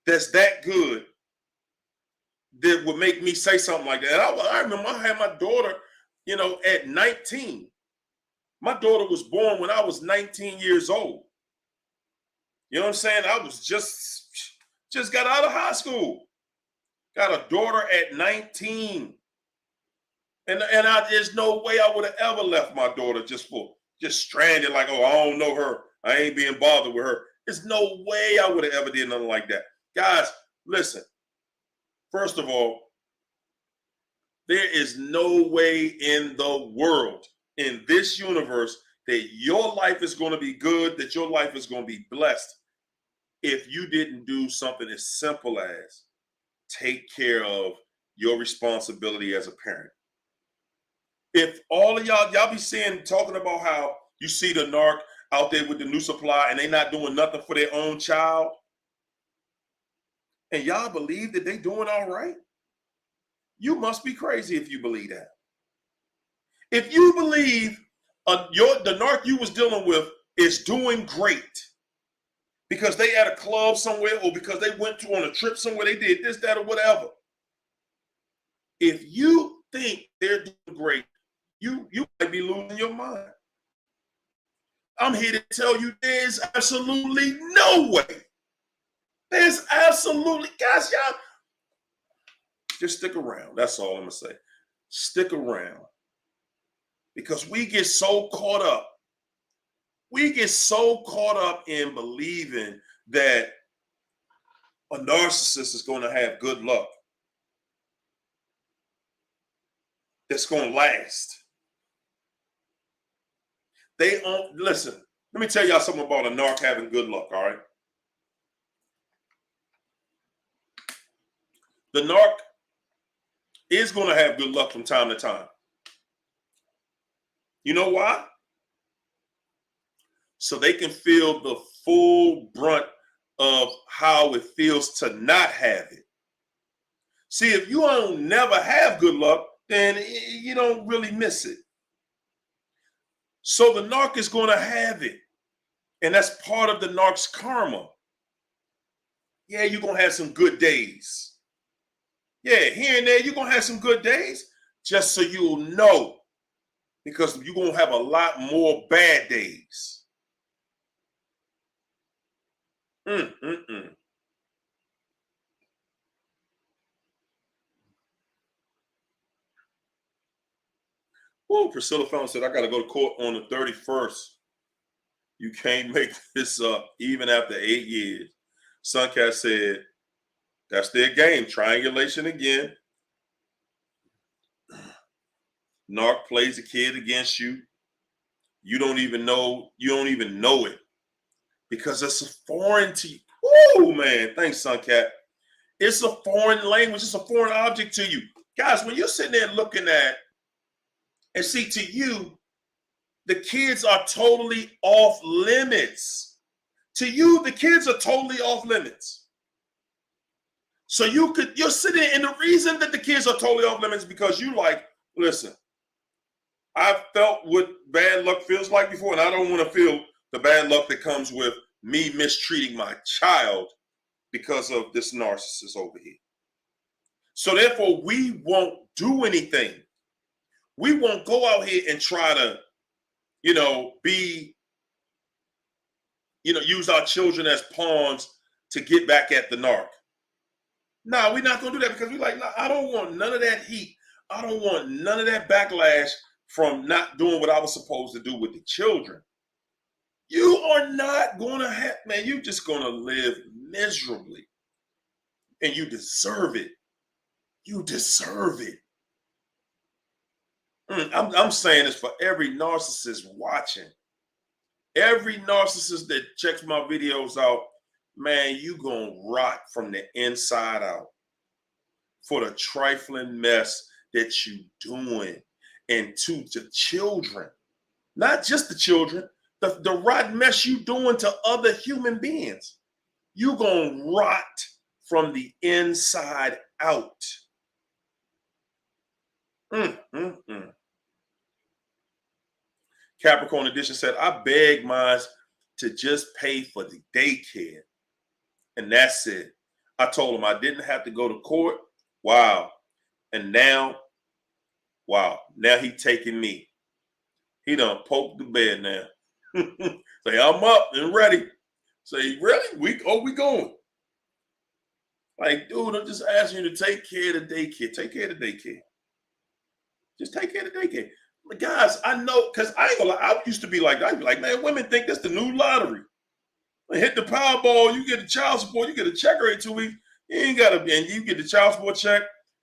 that's that good that would make me say something like that. And I remember I had my daughter, you know, at 19. My daughter was born when I was 19 years old. You know what I'm saying? I was just got out of high school. Got a daughter at 19. And there's no way I would have ever left my daughter just stranded like, oh, I don't know her. I ain't being bothered with her. There's no way I would have ever did nothing like that. Guys, listen. First of all, there is no way in the world, in this universe, that your life is going to be good, that your life is going to be blessed if you didn't do something as simple as take care of your responsibility as a parent. If all of y'all be talking about how you see the narc out there with the new supply and they not doing nothing for their own child, and y'all believe that they doing all right, you must be crazy if you believe that. If you believe the narc you was dealing with is doing great because they at a club somewhere or because they went on a trip somewhere, they did this, that, or whatever. If you think they're doing great, you might be losing your mind. I'm here to tell you there's absolutely no way. There's absolutely, guys, y'all, just stick around. That's all I'm going to say. Stick around. Because we get so caught up. We get so caught up in believing that a narcissist is going to have good luck. That's going to last. Listen, let me tell y'all something about a narc having good luck, all right? The narc is going to have good luck from time to time. You know why? So they can feel the full brunt of how it feels to not have it. See, if you don't never have good luck, then you don't really miss it. So the narc is going to have it. And that's part of the narc's karma. Yeah, you're going to have some good days. Yeah, here and there, you're going to have some good days, just so you'll know. Because you're going to have a lot more bad days. Oh, Priscilla Fountain said, I got to go to court on the 31st. You can't make this up, even after 8 years. Suncat said, that's their game. Triangulation again. Narc plays a kid against you. You don't even know it. Because it's a foreign to you. Oh, man. Thanks, Suncat. It's a foreign language. It's a foreign object to you. Guys, when you're sitting there looking at, and see, to you, the kids are totally off limits. To you, the kids are totally off limits. So you're sitting, and the reason that the kids are totally off limits is because you like, listen, I've felt what bad luck feels like before, and I don't want to feel the bad luck that comes with me mistreating my child because of this narcissist over here. So therefore, we won't do anything We won't go out here and try to, use our children as pawns to get back at the narc. No, we're not going to do that because we're like, no, I don't want none of that heat. I don't want none of that backlash from not doing what I was supposed to do with the children. You are not going to have, man, you're just going to live miserably. And you deserve it. You deserve it. I'm saying this for every narcissist watching. Every narcissist that checks my videos out, man, you gonna rot from the inside out for the trifling mess that you doing. And to the children, not just the children, the rotten mess you doing to other human beings. You gonna rot from the inside out. Capricorn Edition said, I begged mine to just pay for the daycare. And that's it. I told him I didn't have to go to court. Wow. And now he taking me. He done poked the bed now. Say, I'm up and ready. Say, really? We going. Like, dude, I'm just asking you to take care of the daycare. Take care of the daycare. Just take care of the daycare. Guys, I know, because I ain't gonna lie, I used to be like, I'd be like, man, women think that's the new lottery. Hit the Powerball, you get a child support, you get a check every 2 weeks. You ain't gotta, and you get the child support check.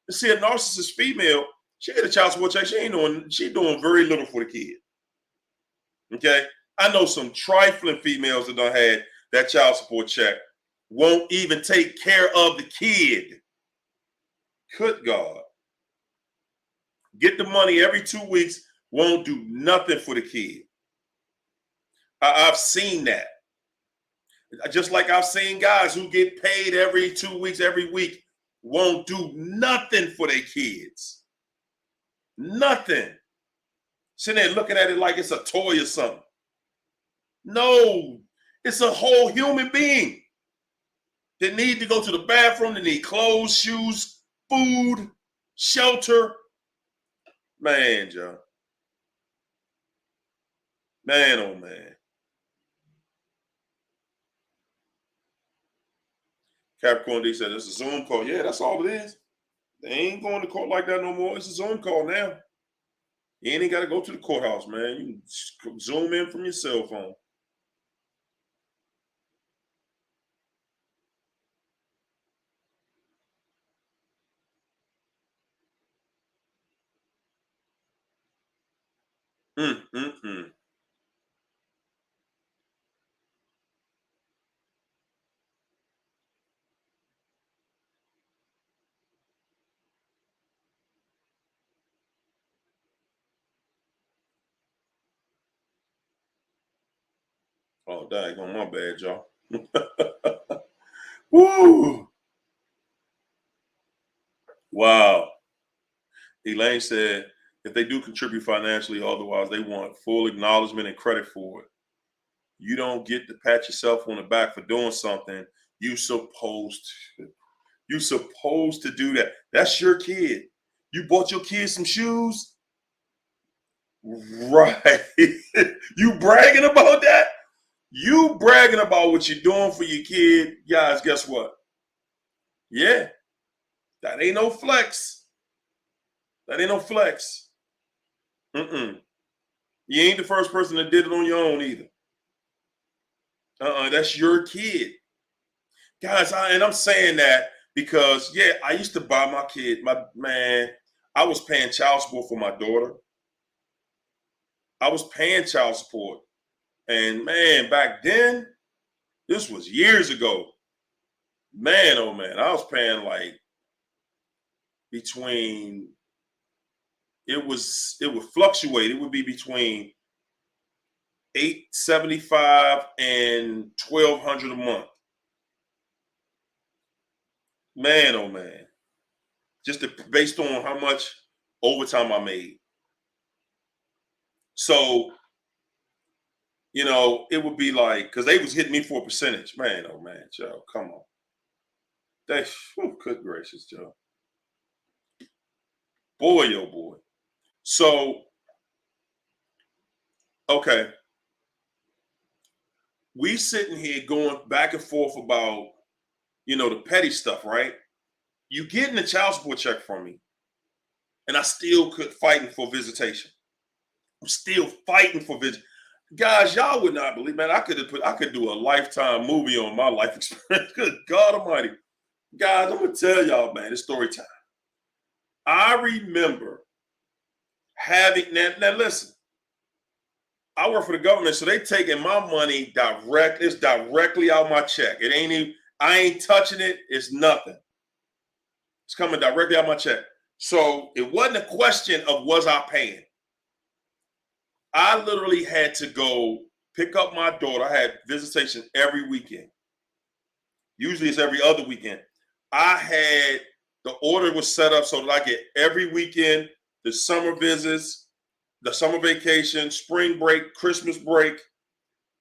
You see a narcissist female, she get a child support check, she doing very little for the kid. Okay? I know some trifling females that done had that child support check won't even take care of the kid. Good God. Get the money every 2 weeks, won't do nothing for the kid. I've seen that. Just like I've seen guys who get paid every 2 weeks, every week, won't do nothing for their kids. Nothing. Sitting there looking at it like it's a toy or something. No, it's a whole human being. They need to go to the bathroom, they need clothes, shoes, food, shelter. Man, Joe. Man, oh man. Capricorn D said it's a Zoom call. Yeah, that's all it is. They ain't going to court like that no more. It's a Zoom call now. You ain't got to go to the courthouse, man. You can Zoom in from your cell phone. Oh, daggone, my bad, y'all. Woo! Wow. Elaine said, if they do contribute financially, otherwise they want full acknowledgement and credit for it. You don't get to pat yourself on the back for doing something. You supposed to do that. That's your kid. You bought your kid some shoes? Right. You bragging about that? You bragging about what you're doing for your kid. Guys, guess what? Yeah. That ain't no flex. That ain't no flex. You ain't the first person that did it on your own either. That's your kid. Guys, I'm saying that because, yeah, I used to buy my kid, I was paying child support for my daughter. I was paying child support. And man, back then, this was years ago. Man, oh man, I was paying like it would fluctuate. It would be between $875 and $1,200 a month. Man, oh man. Just based on how much overtime I made. So, it would be like, because they was hitting me for a percentage. Man, oh man, Joe, come on. Good gracious, Joe. Boy, oh boy. So, okay, we sitting here going back and forth about, the petty stuff, right? You getting a child support check from me, and I still could fighting for visitation. I'm still fighting for visit. Guys, y'all would not believe, man. I could do a Lifetime movie on my life experience. Good God Almighty, guys, I'm gonna tell y'all, man. It's story time. I remember having now. Listen, I work for the government, so they taking my money direct. It's directly out my check. It ain't even. I ain't touching it. It's nothing. It's coming directly out my check. So it wasn't a question of was I paying. I literally had to go pick up my daughter. I had visitation every weekend. Usually it's every other weekend. The order was set up so that I get every weekend, the summer visits, the summer vacation, spring break, Christmas break,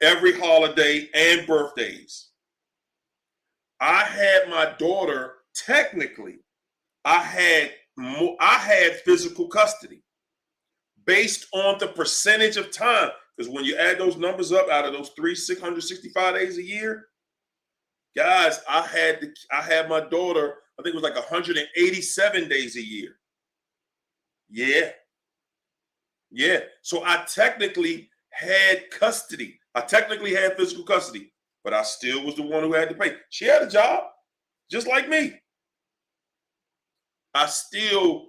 every holiday, and birthdays. I had my daughter, technically, I had physical custody based on the percentage of time. Because when you add those numbers up out of those 665 days a year, guys, I had my daughter, I think it was like 187 days a year. Yeah. So I technically had custody. I technically had physical custody, but I still was the one who had to pay. She had a job, just like me. I still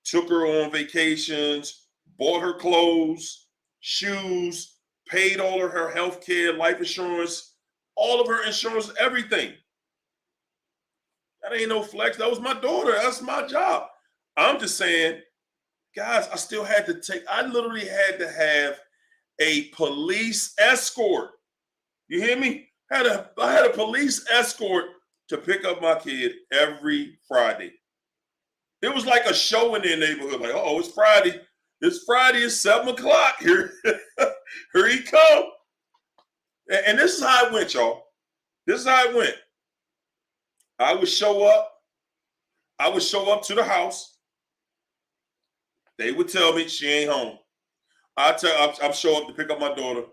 took her on vacations, bought her clothes, shoes, paid all of her health care, life insurance, all of her insurance, everything. That ain't no flex. That was my daughter. That's my job. I'm just saying, guys, I literally had to have a police escort. You hear me? I had a police escort to pick up my kid every Friday. It was like a show in their neighborhood. Like, oh, it's Friday. It's Friday. It's 7:00. Here he come. And this is how it went, y'all. This is how it went. I would show up to the house. They would tell me she ain't home. I'm show up to pick up my daughter.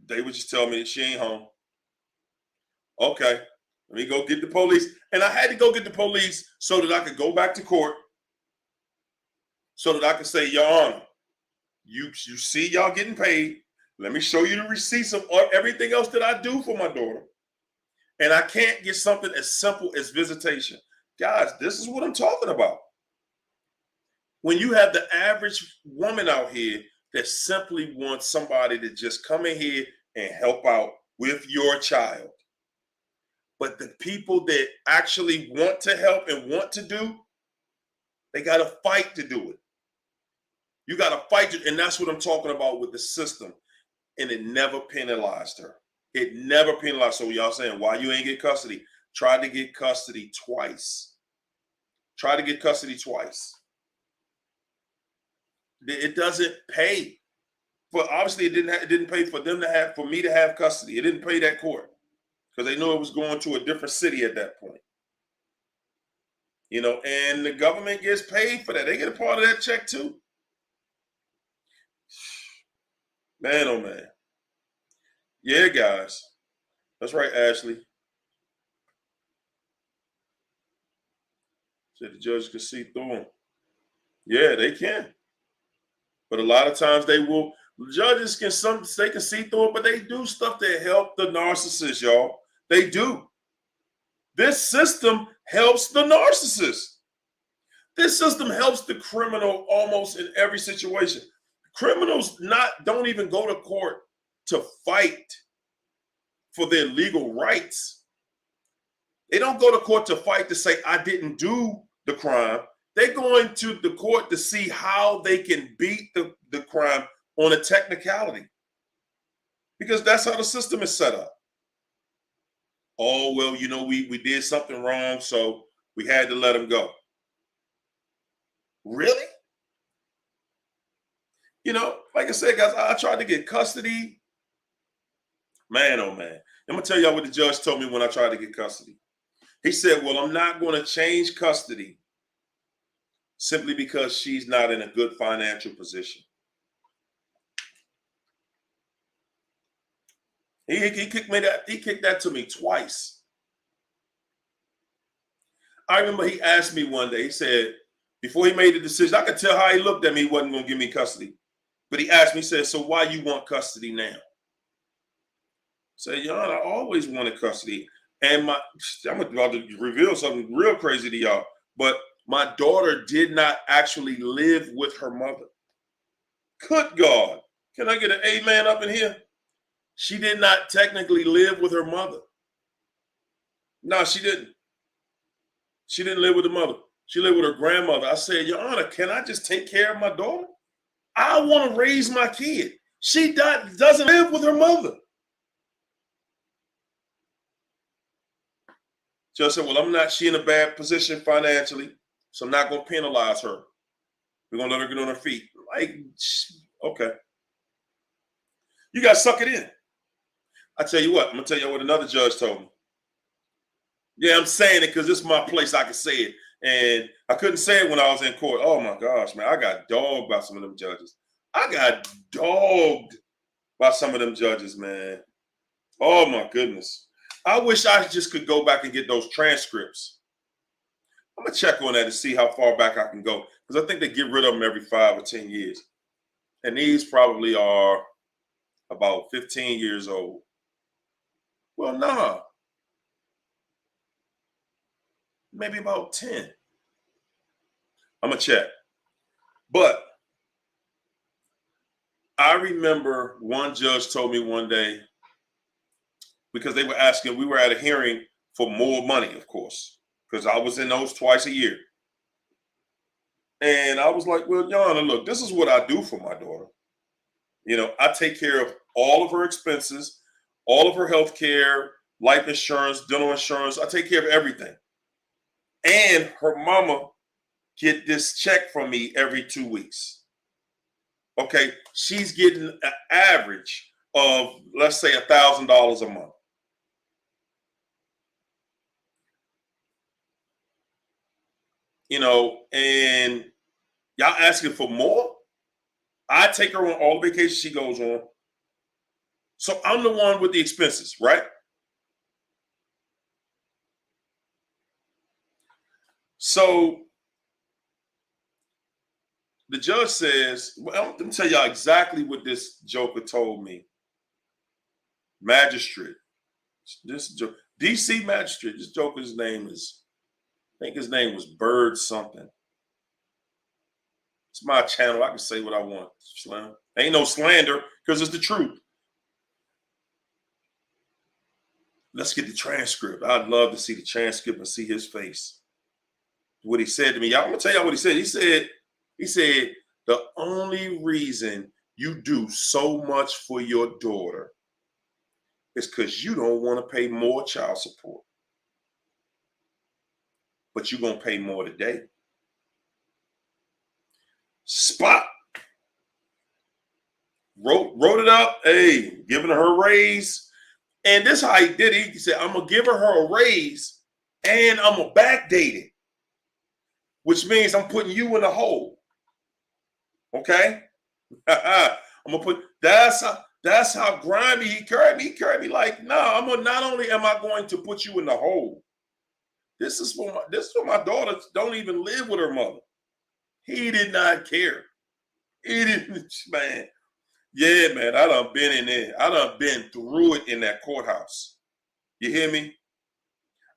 They would just tell me that she ain't home. Okay, let me go get the police. And I had to go get the police so that I could go back to court, so that I could say, Your Honor, you see y'all getting paid. Let me show you the receipts of everything else that I do for my daughter. And I can't get something as simple as visitation. Guys, this is what I'm talking about. When you have the average woman out here that simply wants somebody to just come in here and help out with your child. But the people that actually want to help and want to do, they got to fight to do it. You got to fight and that's what I'm talking about with the system. And it never penalized her. It never penalized. So y'all saying, why you ain't get custody? Tried to get custody twice. It doesn't pay. But obviously it didn't pay for me to have custody. It didn't pay that court because they knew it was going to a different city at that point. And the government gets paid for that. They get a part of that check too. Man, oh man. Yeah, guys. That's right, Ashley. Said the judge can see through them. Yeah, they can. But a lot of times judges can see through it, but they do stuff to help the narcissist, y'all. They do. This system helps the narcissist. This system helps the criminal almost in every situation. Criminals don't even go to court to fight for their legal rights. They don't go to court to fight to say, I didn't do the crime. They're going to the court to see how they can beat the crime on a technicality. Because that's how the system is set up. Oh, well, we did something wrong, so we had to let him go. Really? Like I said, guys, I tried to get custody. Man, oh man. I'm going to tell y'all what the judge told me when I tried to get custody. He said, well, I'm not going to change custody simply because she's not in a good financial position. He kicked that to me twice. I remember he asked me one day, he said, before he made the decision, I could tell how he looked at me, he wasn't going to give me custody. But he asked me, he said, so why you want custody now? I said, Your Honor, I always wanted custody. And I'm about to reveal something real crazy to y'all, but my daughter did not actually live with her mother. Good God. Can I get an amen up in here? She did not technically live with her mother. No, she didn't. She didn't live with the mother. She lived with her grandmother. I said, Your Honor, can I just take care of my daughter? I want to raise my kid. She doesn't live with her mother. Judge said, well, she in a bad position financially, so I'm not going to penalize her. We're going to let her get on her feet. Like, okay. You got to suck it in. I tell you what, I'm going to tell you what another judge told me. Yeah, I'm saying it because this is my place. I can say it. And I couldn't say it when I was in court. Oh, my gosh, man. I got dogged by some of them judges. I got dogged by some of them judges, man. Oh, my goodness. I wish I just could go back and get those transcripts. I'm going to check on that to see how far back I can go. Because I think they get rid of them every 5 or 10 years. And these probably are about 15 years old. Well, nah. Maybe about 10. I'm going to check. But I remember one judge told me one day, because they were asking, we were at a hearing for more money, of course, because I was in those twice a year. And I was like, well, Your Honor, look, this is what I do for my daughter. You know, I take care of all of her expenses, all of her health care, life insurance, dental insurance. I take care of everything. And her mama get this check from me every 2 weeks. Okay, she's getting an average of, let's say, $1,000 a month. You know, and y'all asking for more? I take her on all the vacations she goes on. So I'm the one with the expenses, right? So the judge says, well, let me tell y'all exactly what this joker told me. Magistrate. This DC magistrate. This joker's name is, I think his name was Bird something. It's my channel. I can say what I want. Slam. Ain't no slander because it's the truth. Let's get the transcript. I'd love to see the transcript and see his face. What he said to me. I'm going to tell y'all what he said. He said, the only reason you do so much for your daughter is because you don't want to pay more child support. But you're going to pay more today. Spot. Wrote it up. Hey, giving her a raise. And this is how he did it. He said, I'm going to give her a raise and I'm going to backdate it, which means I'm putting you in the hole. Okay? I'm going to put, that's how grimy he carried me. He carried me like, no, not only am I going to put you in the hole, this is for my daughter don't even live with her mother. He did not care. He didn't, man. Yeah, man, I done been in there. I done been through it in that courthouse. You hear me?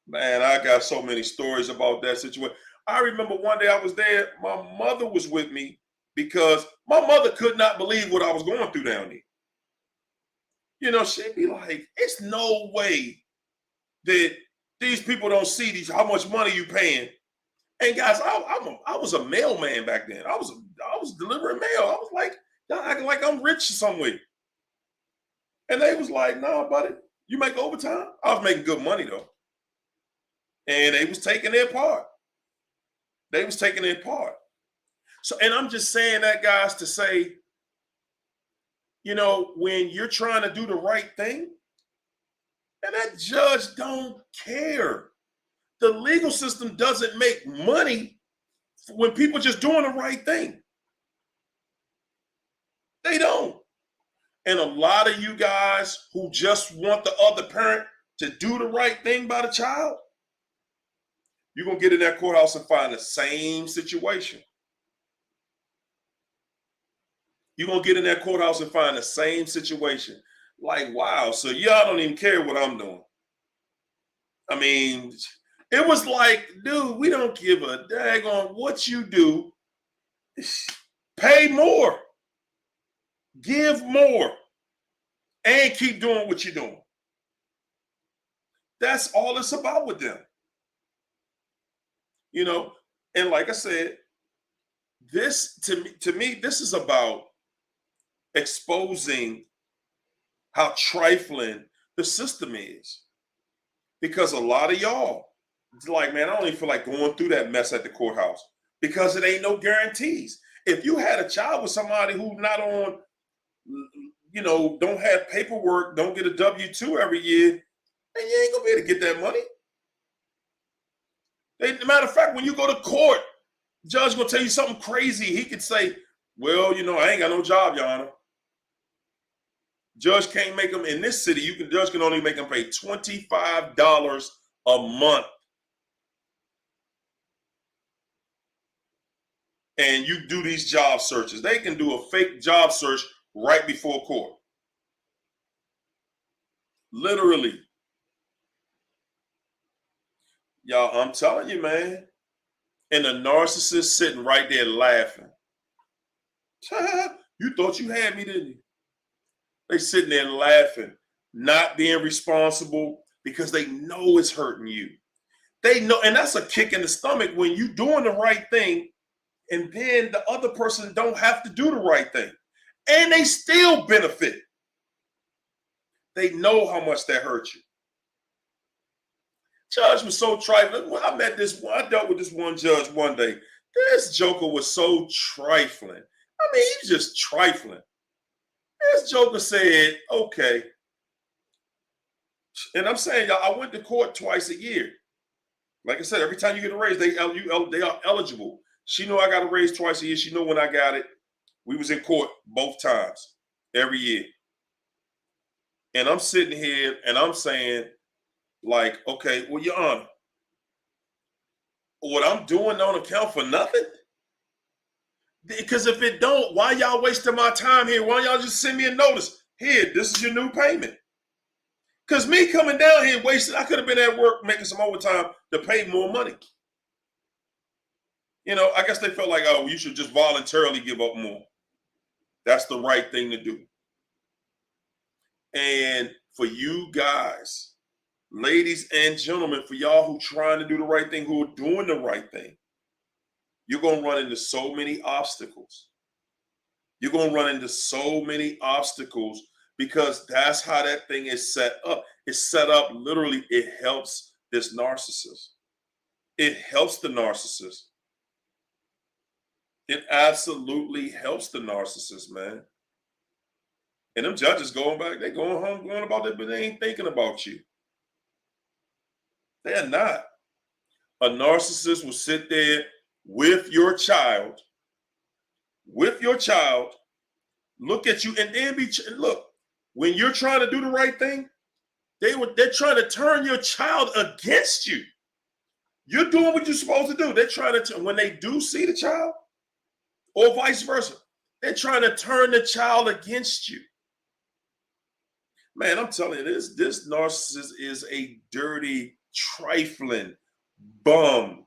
Man, I got so many stories about that situation. I remember one day I was there. My mother was with me because my mother could not believe what I was going through down there. You know, she'd be like, it's no way that these people don't see how much money you paying. And guys, I was a mailman back then. I was delivering mail. I was like, y'all acting like I'm rich somewhere. And they was like, nah, buddy, you make overtime? I was making good money though. And they was taking their part. So, and I'm just saying that, guys, to say, you know, when you're trying to do the right thing, and that judge don't care. The legal system doesn't make money when people just doing the right thing. They don't. And a lot of you guys who just want the other parent to do the right thing by the child, you're going to get in that courthouse and find the same situation. You're going to get in that courthouse and find the same situation. Like, wow, so y'all don't even care what I'm doing. I mean, it was like, dude, we don't give a daggone what you do. Pay more. Give more. And keep doing what you're doing. That's all it's about with them. You know, and like I said, this to me, this is about exposing how trifling the system is. Because a lot of y'all, it's like, man, I don't even feel like going through that mess at the courthouse because it ain't no guarantees. If you had a child with somebody who's not on, you know, don't have paperwork, don't get a W-2 every year, then you ain't gonna be able to get that money. Matter of fact, when you go to court, the judge gonna tell you something crazy. He could say, well, you know, I ain't got no job, Your Honor. Judge can't make them in this city. Judge can only make them pay $25 a month. And you do these job searches. They can do a fake job search right before court. Literally. Y'all, I'm telling you, man. And the narcissist sitting right there laughing. You thought you had me, didn't you? They sitting there laughing, not being responsible because they know it's hurting you. They know, and that's a kick in the stomach when you doing the right thing and then the other person don't have to do the right thing. And they still benefit. They know how much that hurt you. Judge was so trifling. When I dealt with this one judge one day. This joker was so trifling. I mean, he was just trifling. This joker said, okay. And I'm saying, y'all, I went to court twice a year. Like I said, every time you get a raise, they are eligible. She knew I got a raise twice a year. She knew when I got it. We was in court both times, every year. And I'm sitting here and I'm saying, like, okay, well, Your Honor, what I'm doing don't account for nothing? Because if it don't, why y'all wasting my time here? Why y'all just send me a notice? Here, this is your new payment. Because me coming down here wasting, I could have been at work making some overtime to pay more money. You know, I guess they felt like, oh, you should just voluntarily give up more. That's the right thing to do. And for you guys, ladies and gentlemen, for y'all who trying to do the right thing, who are doing the right thing, you're going to run into so many obstacles. You're going to run into so many obstacles because that's how that thing is set up. It's set up literally, it helps this narcissist. It helps the narcissist. It absolutely helps the narcissist, man. And them judges going back, they going home, going about it, but they ain't thinking about you. They're not. A narcissist will sit there with your child, look at you, and then look, when you're trying to do the right thing, they're trying to turn your child against you. You're doing what you're supposed to do. They're trying to, when they do see the child, or vice versa, they're trying to turn the child against you. Man, I'm telling you, this narcissist is a dirty, trifling bum.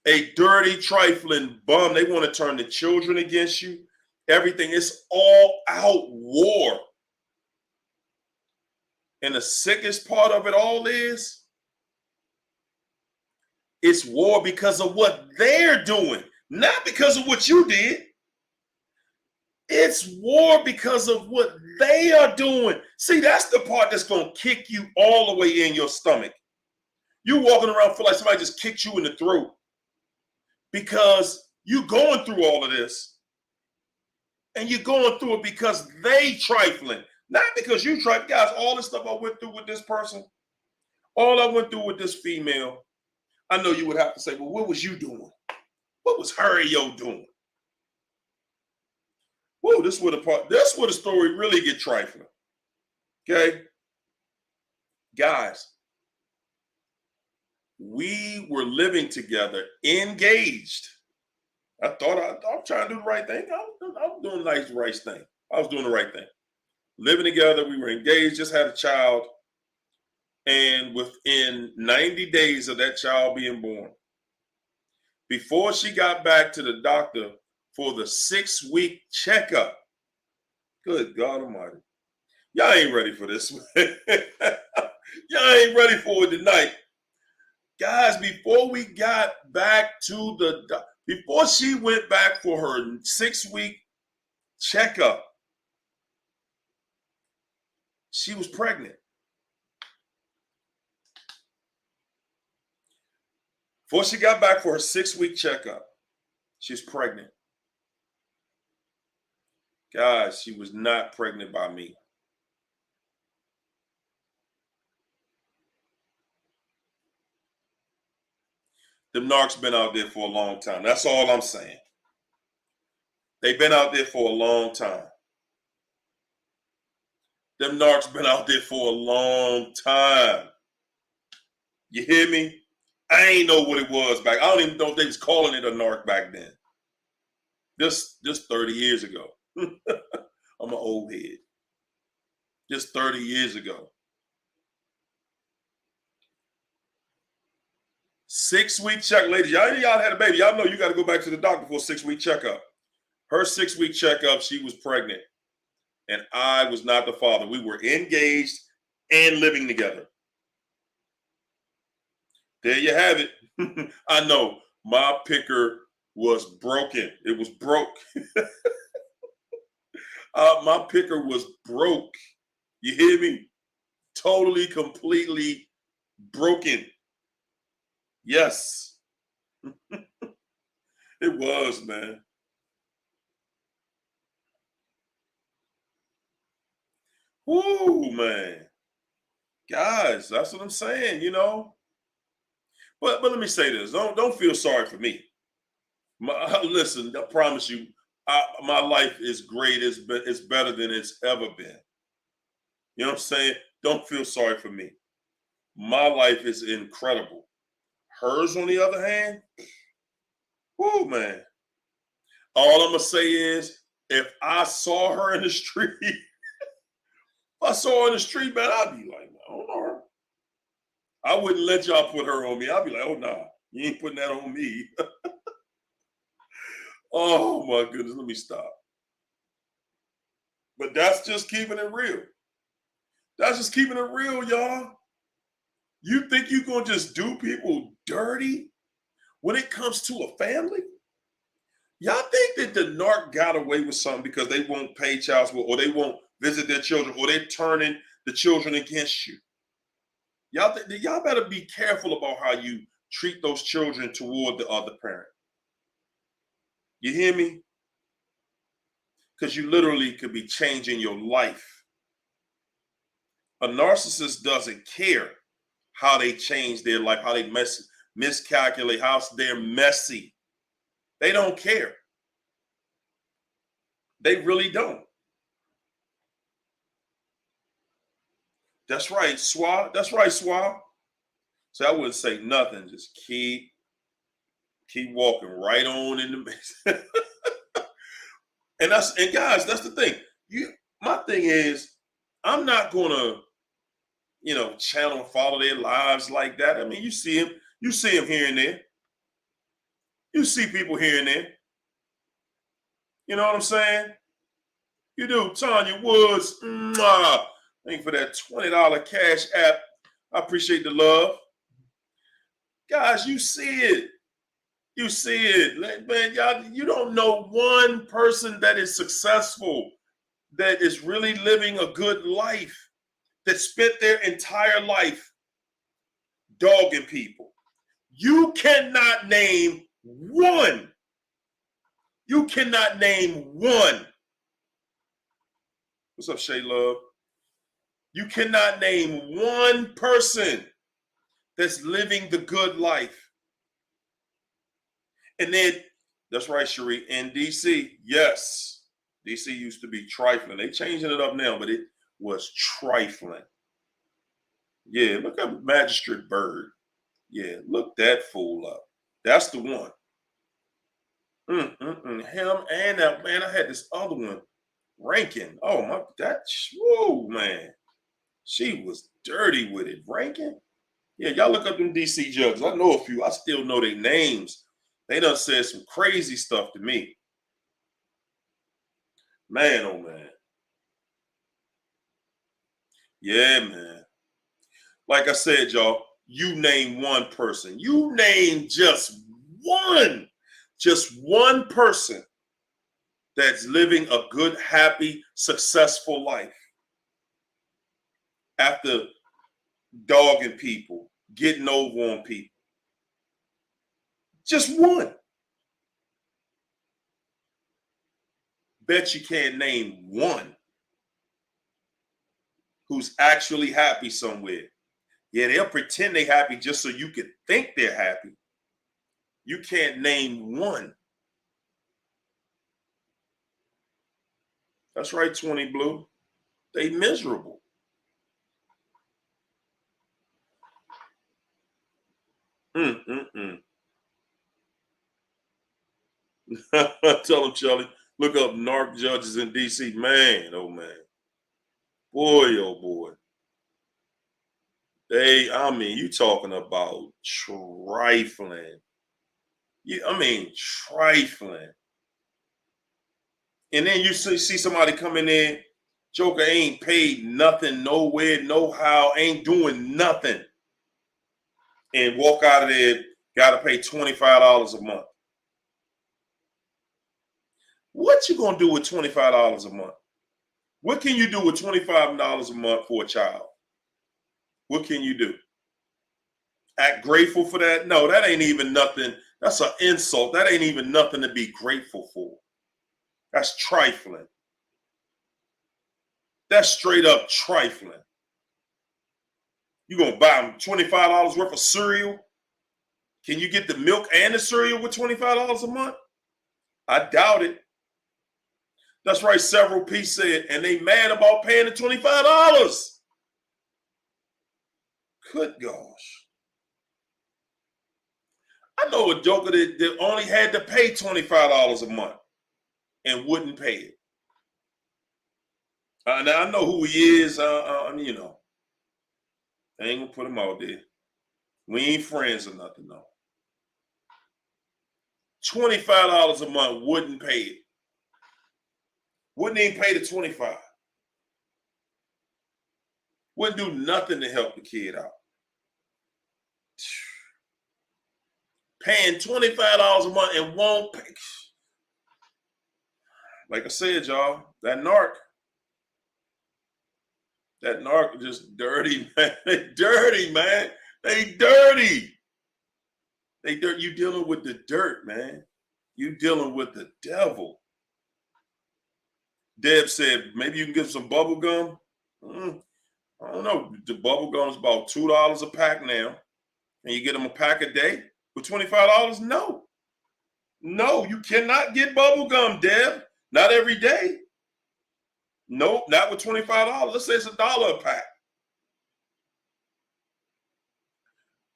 A dirty, trifling bum. They want to turn the children against you. Everything is all out war. And the sickest part of it all is, it's war because of what they're doing, not because of what you did. It's war because of what they are doing. See, that's the part that's going to kick you all the way in your stomach. You walking around feel like somebody just kicked you in the throat because you going through all of this. And you're going through it because they trifling, not because you trifling. Guys, all the stuff I went through with this person, all I went through with this female, I know you would have to say, well, what was you doing? What was her and yo doing? Whoa, this where the story really get trifling. Okay? Guys, we were living together, engaged. I thought I'm trying to do the right thing. I'm doing the right thing. I was doing the right thing. Living together, we were engaged, just had a child. And within 90 days of that child being born, before she got back to the doctor for the 6-week checkup, good God Almighty, y'all ain't ready for this. Y'all ain't ready for it tonight. Guys, before we got back to before she went back for her 6-week checkup, she was pregnant. Before she got back for her 6-week checkup, she's pregnant. Guys, she was not pregnant by me. Them narcs been out there for a long time. That's all I'm saying. They've been out there for a long time. Them narcs been out there for a long time. You hear me? I ain't know what it was back. I don't even know if they was calling it a narc back then. Just 30 years ago. I'm an old head. Just 30 years ago. 6-week check, ladies. Y'all had a baby. Y'all know you got to go back to the doctor for a 6-week checkup. Her 6-week checkup, she was pregnant. And I was not the father. We were engaged and living together. There you have it. I know my picker was broken. It was broke. My picker was broke. You hear me? Totally, completely broken. Yes. It was, man. Woo, man. Guys, that's what I'm saying, you know. But let me say this. Don't feel sorry for me. Listen, I promise you, my life is great. It's better than it's ever been. You know what I'm saying? Don't feel sorry for me. My life is incredible. Hers, on the other hand, whoo, man. All I'm going to say is, if I saw her in the street, if I saw her in the street, man, I'd be like, I don't know her. I wouldn't let y'all put her on me. I'd be like, oh, nah, you ain't putting that on me. Oh, my goodness, let me stop. But that's just keeping it real. That's just keeping it real, y'all. You think you're going to just do people dirty when it comes to a family? Y'all think that the narc got away with something because they won't pay child support or they won't visit their children or they're turning the children against you? Y'all better be careful about how you treat those children toward the other parent. You hear me? Because you literally could be changing your life. A narcissist doesn't care how they change their life, how they miscalculate, how they're messy. They don't care. They really don't. That's right, Swab. That's right, Swab. So I wouldn't say nothing. Just keep walking right on in the mix. And guys, that's the thing. My thing is, I'm not gonna, channel and follow their lives like that. I mean, you see them here and there. You see people here and there. You know what I'm saying? You do. Tanya Woods, thank you for that $20 cash app. I appreciate the love. Guys, you see it. You see it. Man, y'all, you don't know one person that is successful, that is really living a good life, that spent their entire life dogging people. You cannot name one. You cannot name one. What's up, Shay Love? You cannot name one person that's living the good life. And then That's right, Cherie. In DC, yes. DC used to be trifling. They changing it up now, but it was trifling. Yeah, look up Magistrate Bird. Yeah, look that fool up. That's the one. Him and that man. I had this other one, Rankin. Oh my, whoa, man. She was dirty with it. Rankin. Yeah, y'all look up them DC judges. I know a few. I still know their names. They done said some crazy stuff to me. Man, oh man. Yeah, man. Like I said, y'all, you name one person. You name just one person that's living a good, happy, successful life after dogging people, getting over on people. Just one. Bet you can't name one who's actually happy somewhere. Yeah, they'll pretend they're happy just so you can think they're happy. You can't name one. That's right, 20 Blue. They miserable. Tell them, Charlie, look up narc judges in DC. Man, oh man. Boy, oh boy. You talking about trifling. Trifling. And then you see somebody coming in, Joker ain't paid nothing, nowhere, no how, ain't doing nothing. And walk out of there, got to pay $25 a month. What you going to do with $25 a month? What can you do with $25 a month for a child? What can you do? Act grateful for that? No, that ain't even nothing. That's an insult. That ain't even nothing to be grateful for. That's trifling. That's straight up trifling. You gonna buy them $25 worth of cereal? Can you get the milk and the cereal with $25 a month? I doubt it. That's right, several P said, and they mad about paying the $25. Good gosh. I know a joker that only had to pay $25 a month and wouldn't pay it. Now I know who he is. You know, I ain't gonna put him out there. We ain't friends or nothing, though. $25 a month wouldn't pay it. Wouldn't even pay the 25. Wouldn't do nothing to help the kid out. Paying $25 a month and won't pay. Like I said, y'all, that narc just dirty, man. They dirty, man. They dirty. You dealing with the dirt, man. You dealing with the devil. Deb said, maybe you can get some bubble gum. I don't know. The bubble gum is about $2 a pack now. And you get them a pack a day for $25? No. No, you cannot get bubble gum, Deb. Not every day. Nope, not with $25. Let's say it's $1 a pack.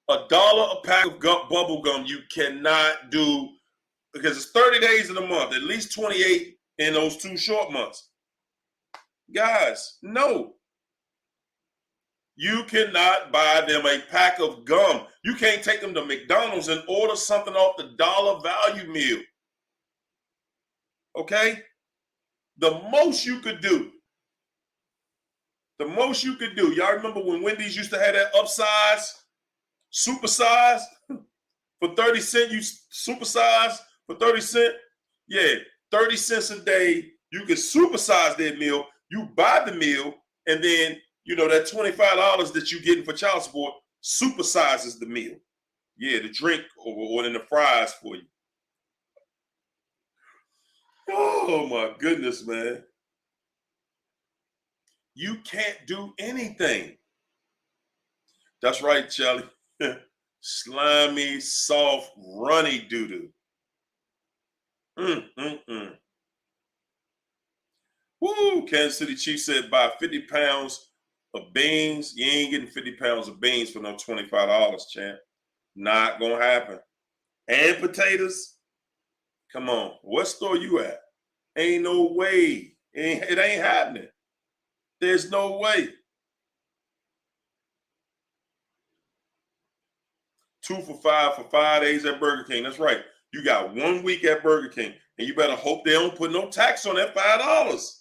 $1 a pack of bubble gum you cannot do because it's 30 days in a month, at least 28 in those 2 short months. Guys, no. You cannot buy them a pack of gum. You can't take them to McDonald's and order something off the dollar value meal. Okay? The most you could do, y'all remember when Wendy's used to have that upsize, supersize for 30 cents? You supersize for 30 cents? Yeah, 30 cents a day. You can supersize that meal. You buy the meal, and then, you know, that $25 that you're getting for child support supersizes the meal. Yeah, the drink or then the fries for you. Oh, my goodness, man. You can't do anything. That's right, Charlie. Slimy, soft, runny doo-doo. Mm. Woo! Kansas City Chiefs said buy 50 pounds of beans. You ain't getting 50 pounds of beans for no $25, champ. Not gonna happen. And potatoes. Come on. What store you at? Ain't no way. It ain't happening. There's no way. 2 for $5 for 5 days at Burger King. That's right. You got 1 week at Burger King, and you better hope they don't put no tax on that $5.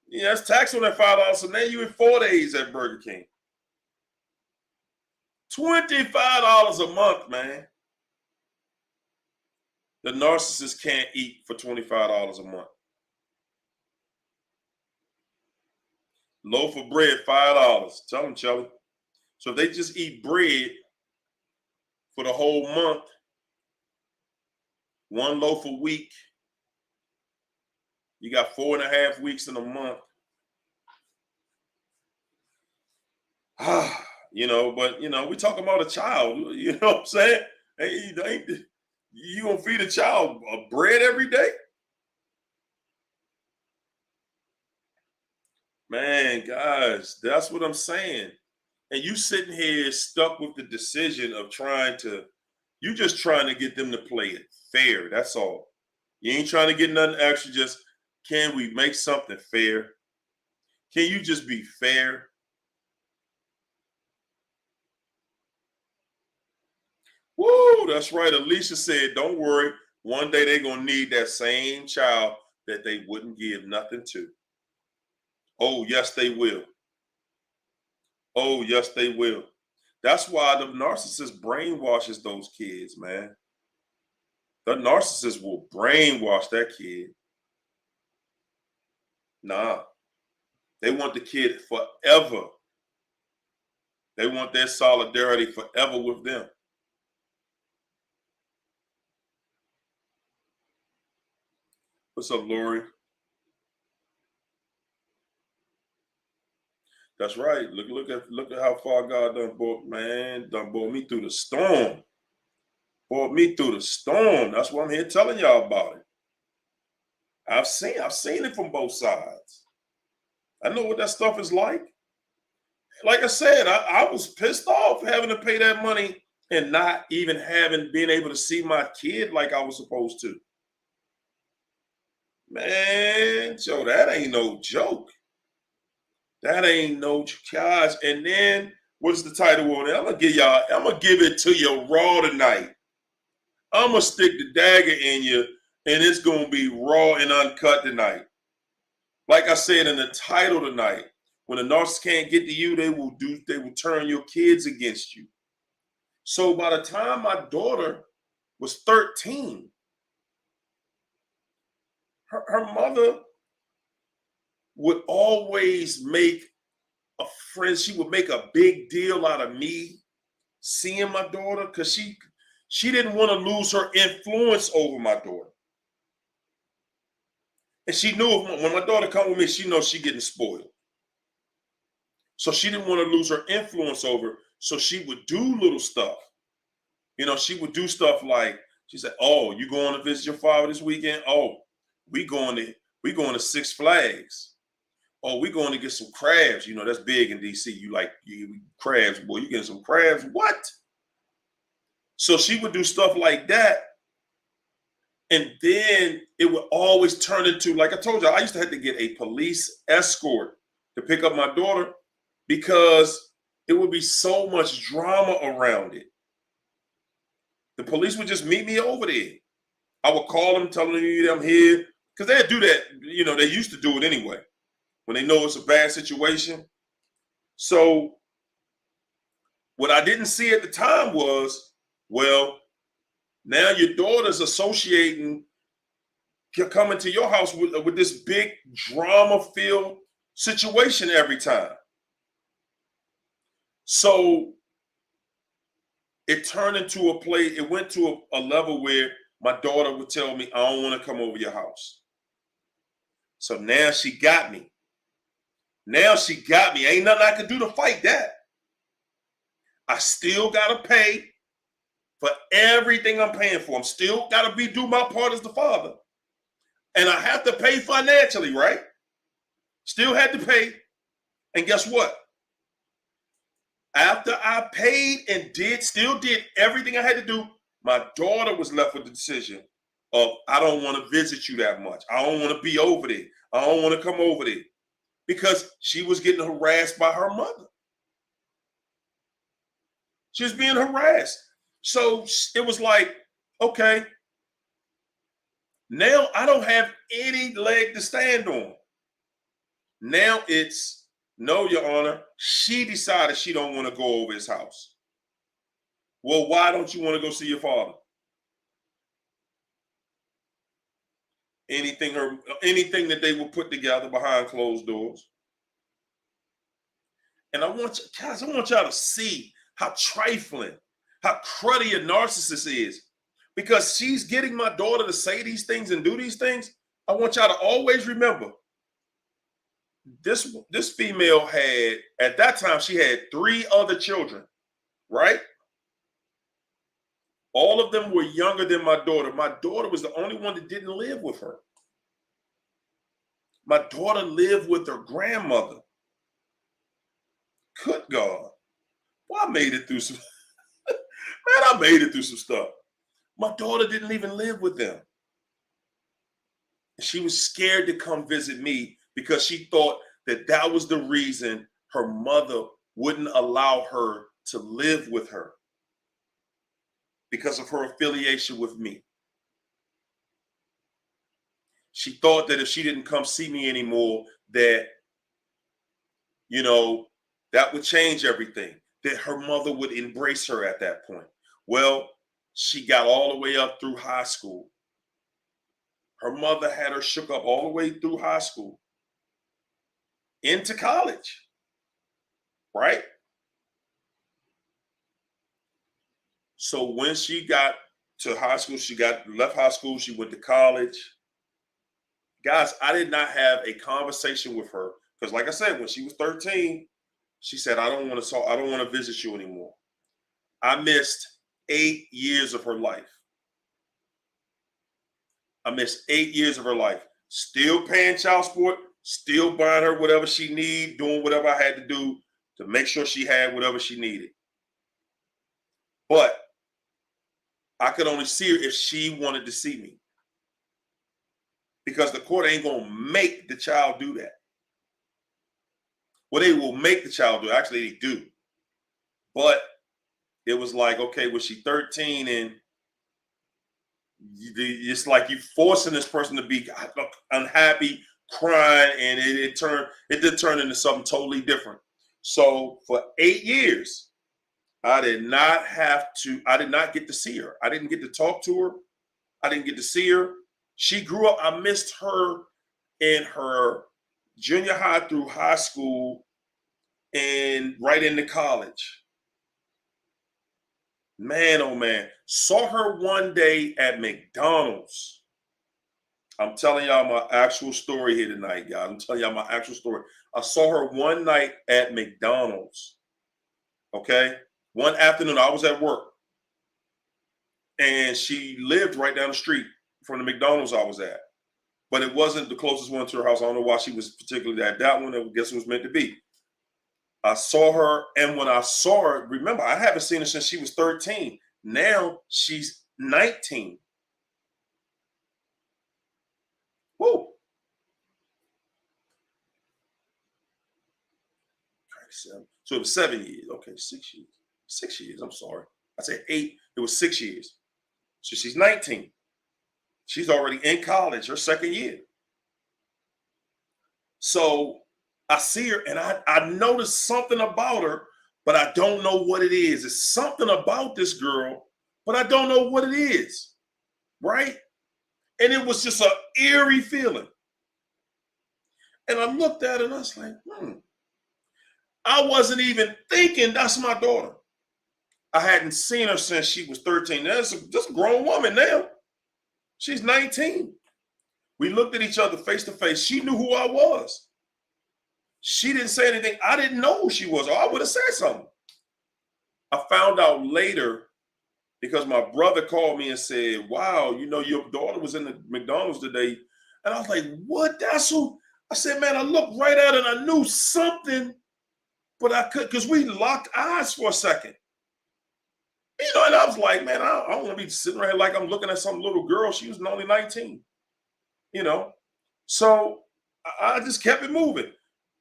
Yeah, that's tax on that $5. So now you in 4 days at Burger King. $25 a month, man. The narcissist can't eat for $25 a month. Loaf of bread, $5. Tell them, Charlie. So if they just eat bread for the whole month, 1 loaf a week, you got 4.5 weeks in a month. But we talking about a child, you know what I'm saying? Hey, you gonna feed a child bread every day? Man, guys, that's what I'm saying. And you sitting here stuck with the decision of you just trying to get them to play it fair. That's all. You ain't trying to get nothing extra. Just, can we make something fair? Can you just be fair? Woo, that's right. Alicia said, don't worry. One day they're going to need that same child that they wouldn't give nothing to. Oh, yes, they will. Oh, yes, they will. That's why the narcissist brainwashes those kids, man. The narcissist will brainwash that kid. Nah, they want the kid forever. They want their solidarity forever with them. What's up, Lori? That's right. Look at how far God done brought me through the storm. Brought me through the storm. That's why I'm here telling y'all about it. I've seen it from both sides. I know what that stuff is like. Like I said, I was pissed off having to pay that money and not even being able to see my kid like I was supposed to. Man, Joe, that ain't no joke. That ain't no gosh. And then what's the title on it? I'm gonna give it to you raw tonight. I'm gonna stick the dagger in you, and it's gonna be raw and uncut tonight. Like I said in the title tonight, when the narcissist can't get to you, they will turn your kids against you. So by the time my daughter was 13, her mother would always make a friend. She would make a big deal out of me seeing my daughter because she didn't want to lose her influence over my daughter. And she knew when my daughter come with me, she knows she getting spoiled. So she didn't want to lose her influence over. So she would do little stuff. She would do stuff like, she said, "Oh, you going to visit your father this weekend? Oh, we going to Six Flags. Oh, we going to get some crabs. That's big in DC. You like crabs, boy. You getting some crabs? What?" So she would do stuff like that. And then it would always turn into, like I told you, I used to have to get a police escort to pick up my daughter because it would be so much drama around it. The police would just meet me over there. I would call them, telling them I'm here, because they'd do that. They used to do it anyway when they know it's a bad situation. So what I didn't see at the time was, well, now your daughter's associating coming to your house with this big drama-filled situation every time. So it turned into it went to a level where my daughter would tell me, "I don't want to come over your house." So now she got me. Ain't nothing I could do to fight that. I still got to pay for everything I'm paying for. I'm still got to do my part as the father. And I have to pay financially, right? Still had to pay. And guess what? After I paid and still did everything I had to do, my daughter was left with the decision of, I don't want to visit you that much. I don't want to be over there. I don't want to come over there. Because she was getting harassed by her mother. She was being harassed. So it was like, okay, now I don't have any leg to stand on. Now it's, no, Your Honor, she decided she don't want to go over his house. Well, why don't you want to go see your father? Anything that they will put together behind closed doors. And I want y'all to see how trifling, how cruddy a narcissist is. Because she's getting my daughter to say these things and do these things. I want y'all to always remember, this female had, at that time, she had 3 other children, right? All of them were younger than my daughter. My daughter was the only one that didn't live with her. My daughter lived with her grandmother. Good God. Well, I made it through some, man, I made it through some stuff. My daughter didn't even live with them. She was scared to come visit me because she thought that was the reason her mother wouldn't allow her to live with her, because of her affiliation with me. She thought that if she didn't come see me anymore, that, that would change everything, that her mother would embrace her at that point. Well, she got all the way up through high school. Her mother had her shook up all the way through high school into college, right? So when she got to high school, left high school, she went to college. Guys, I did not have a conversation with her because, like I said, when she was 13, she said, I don't want to visit you anymore. I missed 8 years of her life. I missed 8 years of her life. Still paying child support, still buying her whatever she needed, doing whatever I had to do to make sure she had whatever she needed. But I could only see her if she wanted to see me, because the court ain't going to make the child do that. Well, they will make the child do it. Actually, they do. But it was like, okay, was she 13 and it's like you forcing this person to be unhappy, crying, and it did turn into something totally different. So for 8 years, I did not get to see her. I didn't get to talk to her. I didn't get to see her. She grew up. I missed her in her junior high through high school and right into college. Man, oh man. Saw her one day at McDonald's. I'm telling y'all my actual story here tonight, guys. I'm telling y'all my actual story. I saw her one night at McDonald's. Okay? One afternoon, I was at work. And she lived right down the street from the McDonald's I was at. But it wasn't the closest one to her house. I don't know why she was particularly at that one. I guess it was meant to be. I saw her, and when I saw her, remember, I haven't seen her since she was 13. Now she's 19. Whoa. So it was 7 years. Okay, 6 years. 6 years, I'm sorry. I said 8. It was 6 years. So she's 19. She's already in college, her second year. So I see her and I noticed something about her, but I don't know what it is. It's something about this girl, but I don't know what it is, right? And it was just an eerie feeling. And I looked at her and I was like, I wasn't even thinking that's my daughter. I hadn't seen her since she was 13. That's a grown woman now. She's 19. We looked at each other face to face. She knew who I was. She didn't say anything. I didn't know who she was, or I would have said something. I found out later because my brother called me and said, wow, you know, your daughter was in the McDonald's today. And I was like, what? That's who? I said, man, I looked right at it and I knew something, but I could, because we locked eyes for a second. You know, and I was like, man, I don't want to be sitting right like I'm looking at some little girl. She was only 19, you know. So I just kept it moving.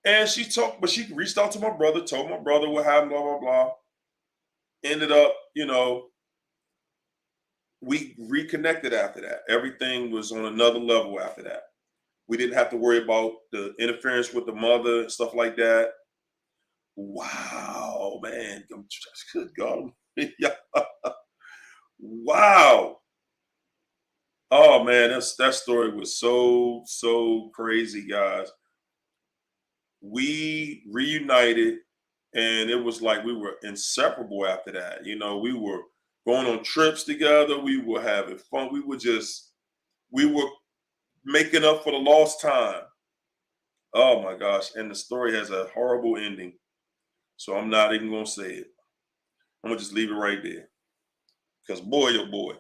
And she talked, but she reached out to my brother, told my brother what happened, blah, blah, blah. Ended up, you know, we reconnected after that. Everything was on another level after that. We didn't have to worry about the interference with the mother and stuff like that. Wow, man. Good God. Yeah. Wow. Oh man, that story was so crazy, guys. We reunited and it was like we were inseparable after that. You know, we were going on trips together, we were having fun, we were making up for the lost time. Oh my gosh, and the story has a horrible ending. So I'm not even gonna say it. I'm gonna just leave it right there. Because boy, oh boy.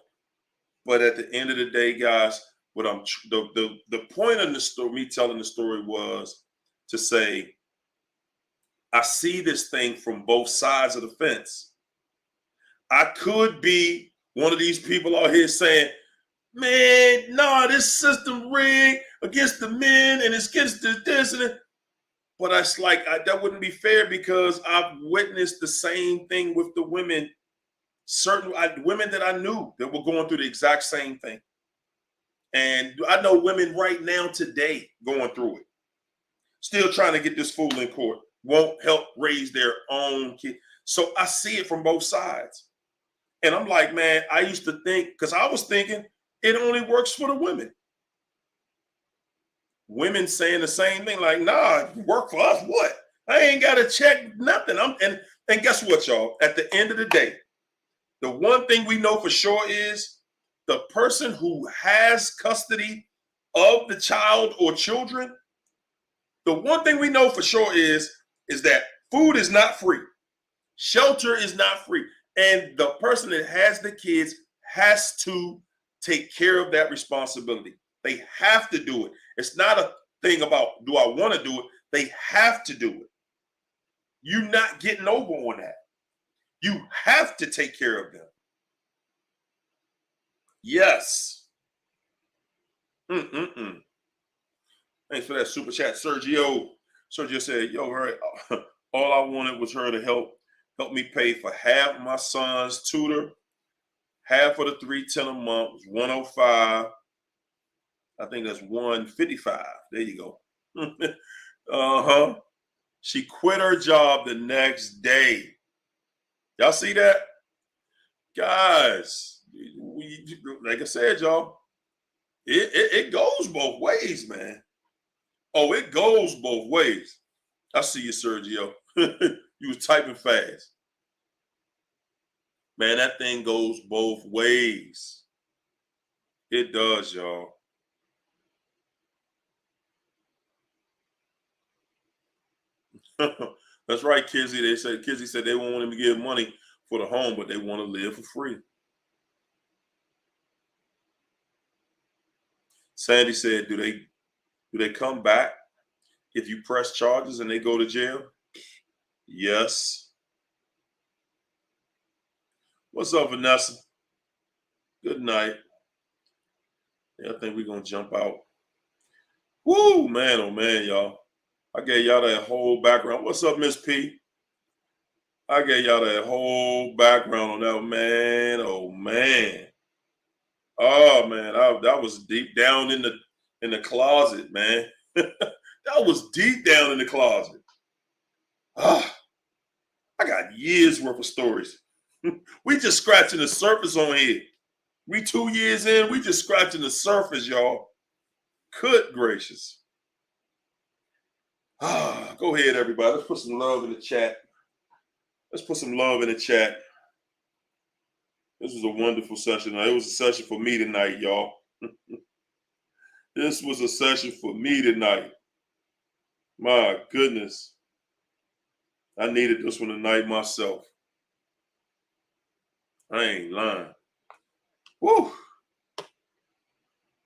But at the end of the day, guys, what the point of the story, me telling the story, was to say, I see this thing from both sides of the fence. I could be one of these people out here saying, man, nah, this system rigged against the men and it's against this and it. But it's like, that wouldn't be fair because I've witnessed the same thing with the women, certain women that I knew that were going through the exact same thing. And I know women right now today going through it, still trying to get this fool in court, won't help raise their own kid. So I see it from both sides. And I'm like, man, I used to think, because I was thinking it only works for the women. Women saying the same thing, like, nah, work for us, what? I ain't got to check nothing. And guess what, y'all? At the end of the day, the one thing we know for sure is the person who has custody of the child or children, the one thing we know for sure is that food is not free. Shelter is not free. And the person that has the kids has to take care of that responsibility. They have to do it. It's not a thing about, do I want to do it? They have to do it. You're not getting over on that. You have to take care of them. Yes. Thanks for that super chat, Sergio. Sergio said, yo, all I wanted was her to help me pay for half my son's tutor, half of the $310 a month was $105. I think that's $155. There you go. Uh-huh. She quit her job the next day. Y'all see that? Guys, like I said, y'all, it goes both ways, man. Oh, it goes both ways. I see you, Sergio. You was typing fast. Man, that thing goes both ways. It does, y'all. That's right, Kizzy. Kizzy said they won't want him to give money for the home, but they want to live for free. Sandy said, do they come back if you press charges and they go to jail? Yes. What's up, Vanessa? Good night. Yeah, I think we're gonna jump out. Woo, man, oh man, y'all. I gave y'all that whole background. What's up, Miss P? I gave y'all that whole background on that, man. Oh man. Oh man, that was deep down in the closet, man. That was deep down in the closet. Ah, I got years worth of stories. We just scratching the surface on here. We 2 years in, we just scratching the surface, y'all. Good gracious. Ah, go ahead, everybody. Let's put some love in the chat. Let's put some love in the chat. This was a wonderful session. It was a session for me tonight, y'all. This was a session for me tonight. My goodness. I needed this one tonight myself. I ain't lying. Woo!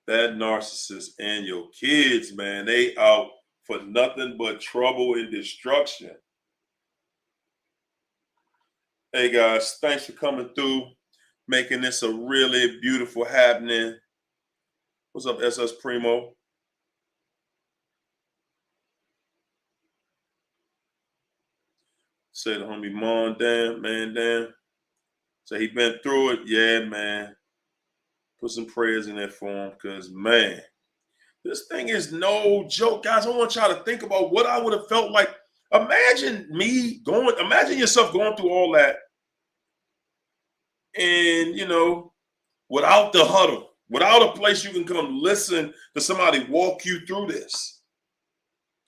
That narcissist and your kids, man, they out for nothing but trouble and destruction. Hey guys, thanks for coming through, making this a really beautiful happening. What's up, SS Primo? Say the homie Mon, damn. So he been through it. Yeah, man. Put some prayers in there for him, because man, this thing is no joke, guys. I want y'all to think about what I would have felt like. Imagine yourself going through all that, and without the huddle, without a place you can come listen to somebody walk you through this.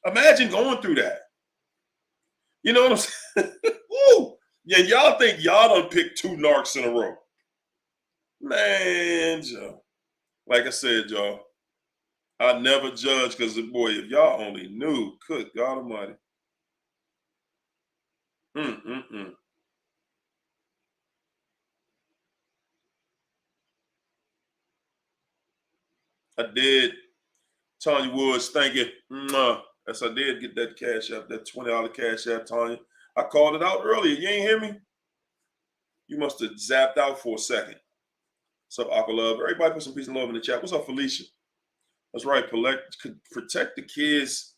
Imagine going through that. You know what I'm saying? Woo! Yeah, y'all think y'all done picked 2 narcs in a row. Man, Joe. Like I said, y'all, I never judge, because, boy, if y'all only knew, good God Almighty. I did. Tanya Woods, thank you. Yes, I did get that cash app, that $20 cash app, Tanya. I called it out earlier. You ain't hear me? You must have zapped out for a second. What's up, Aqua Love? Everybody put some peace and love in the chat. What's up, Felicia? That's right. Protect the kids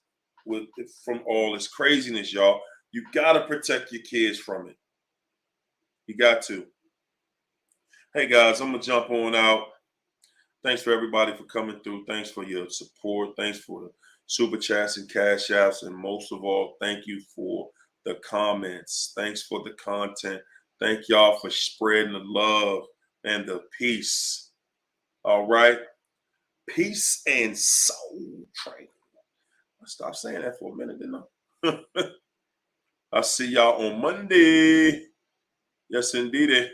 from all this craziness, y'all. You got to protect your kids from it. You got to. Hey, guys, I'm going to jump on out. Thanks for everybody for coming through. Thanks for your support. Thanks for the super chats and cash apps. And most of all, thank you for the comments. Thanks for the content. Thank y'all for spreading the love and the peace. All right. Peace and soul training. I stopped saying that for a minute, didn't I? I'll see y'all on Monday. Yes, indeed.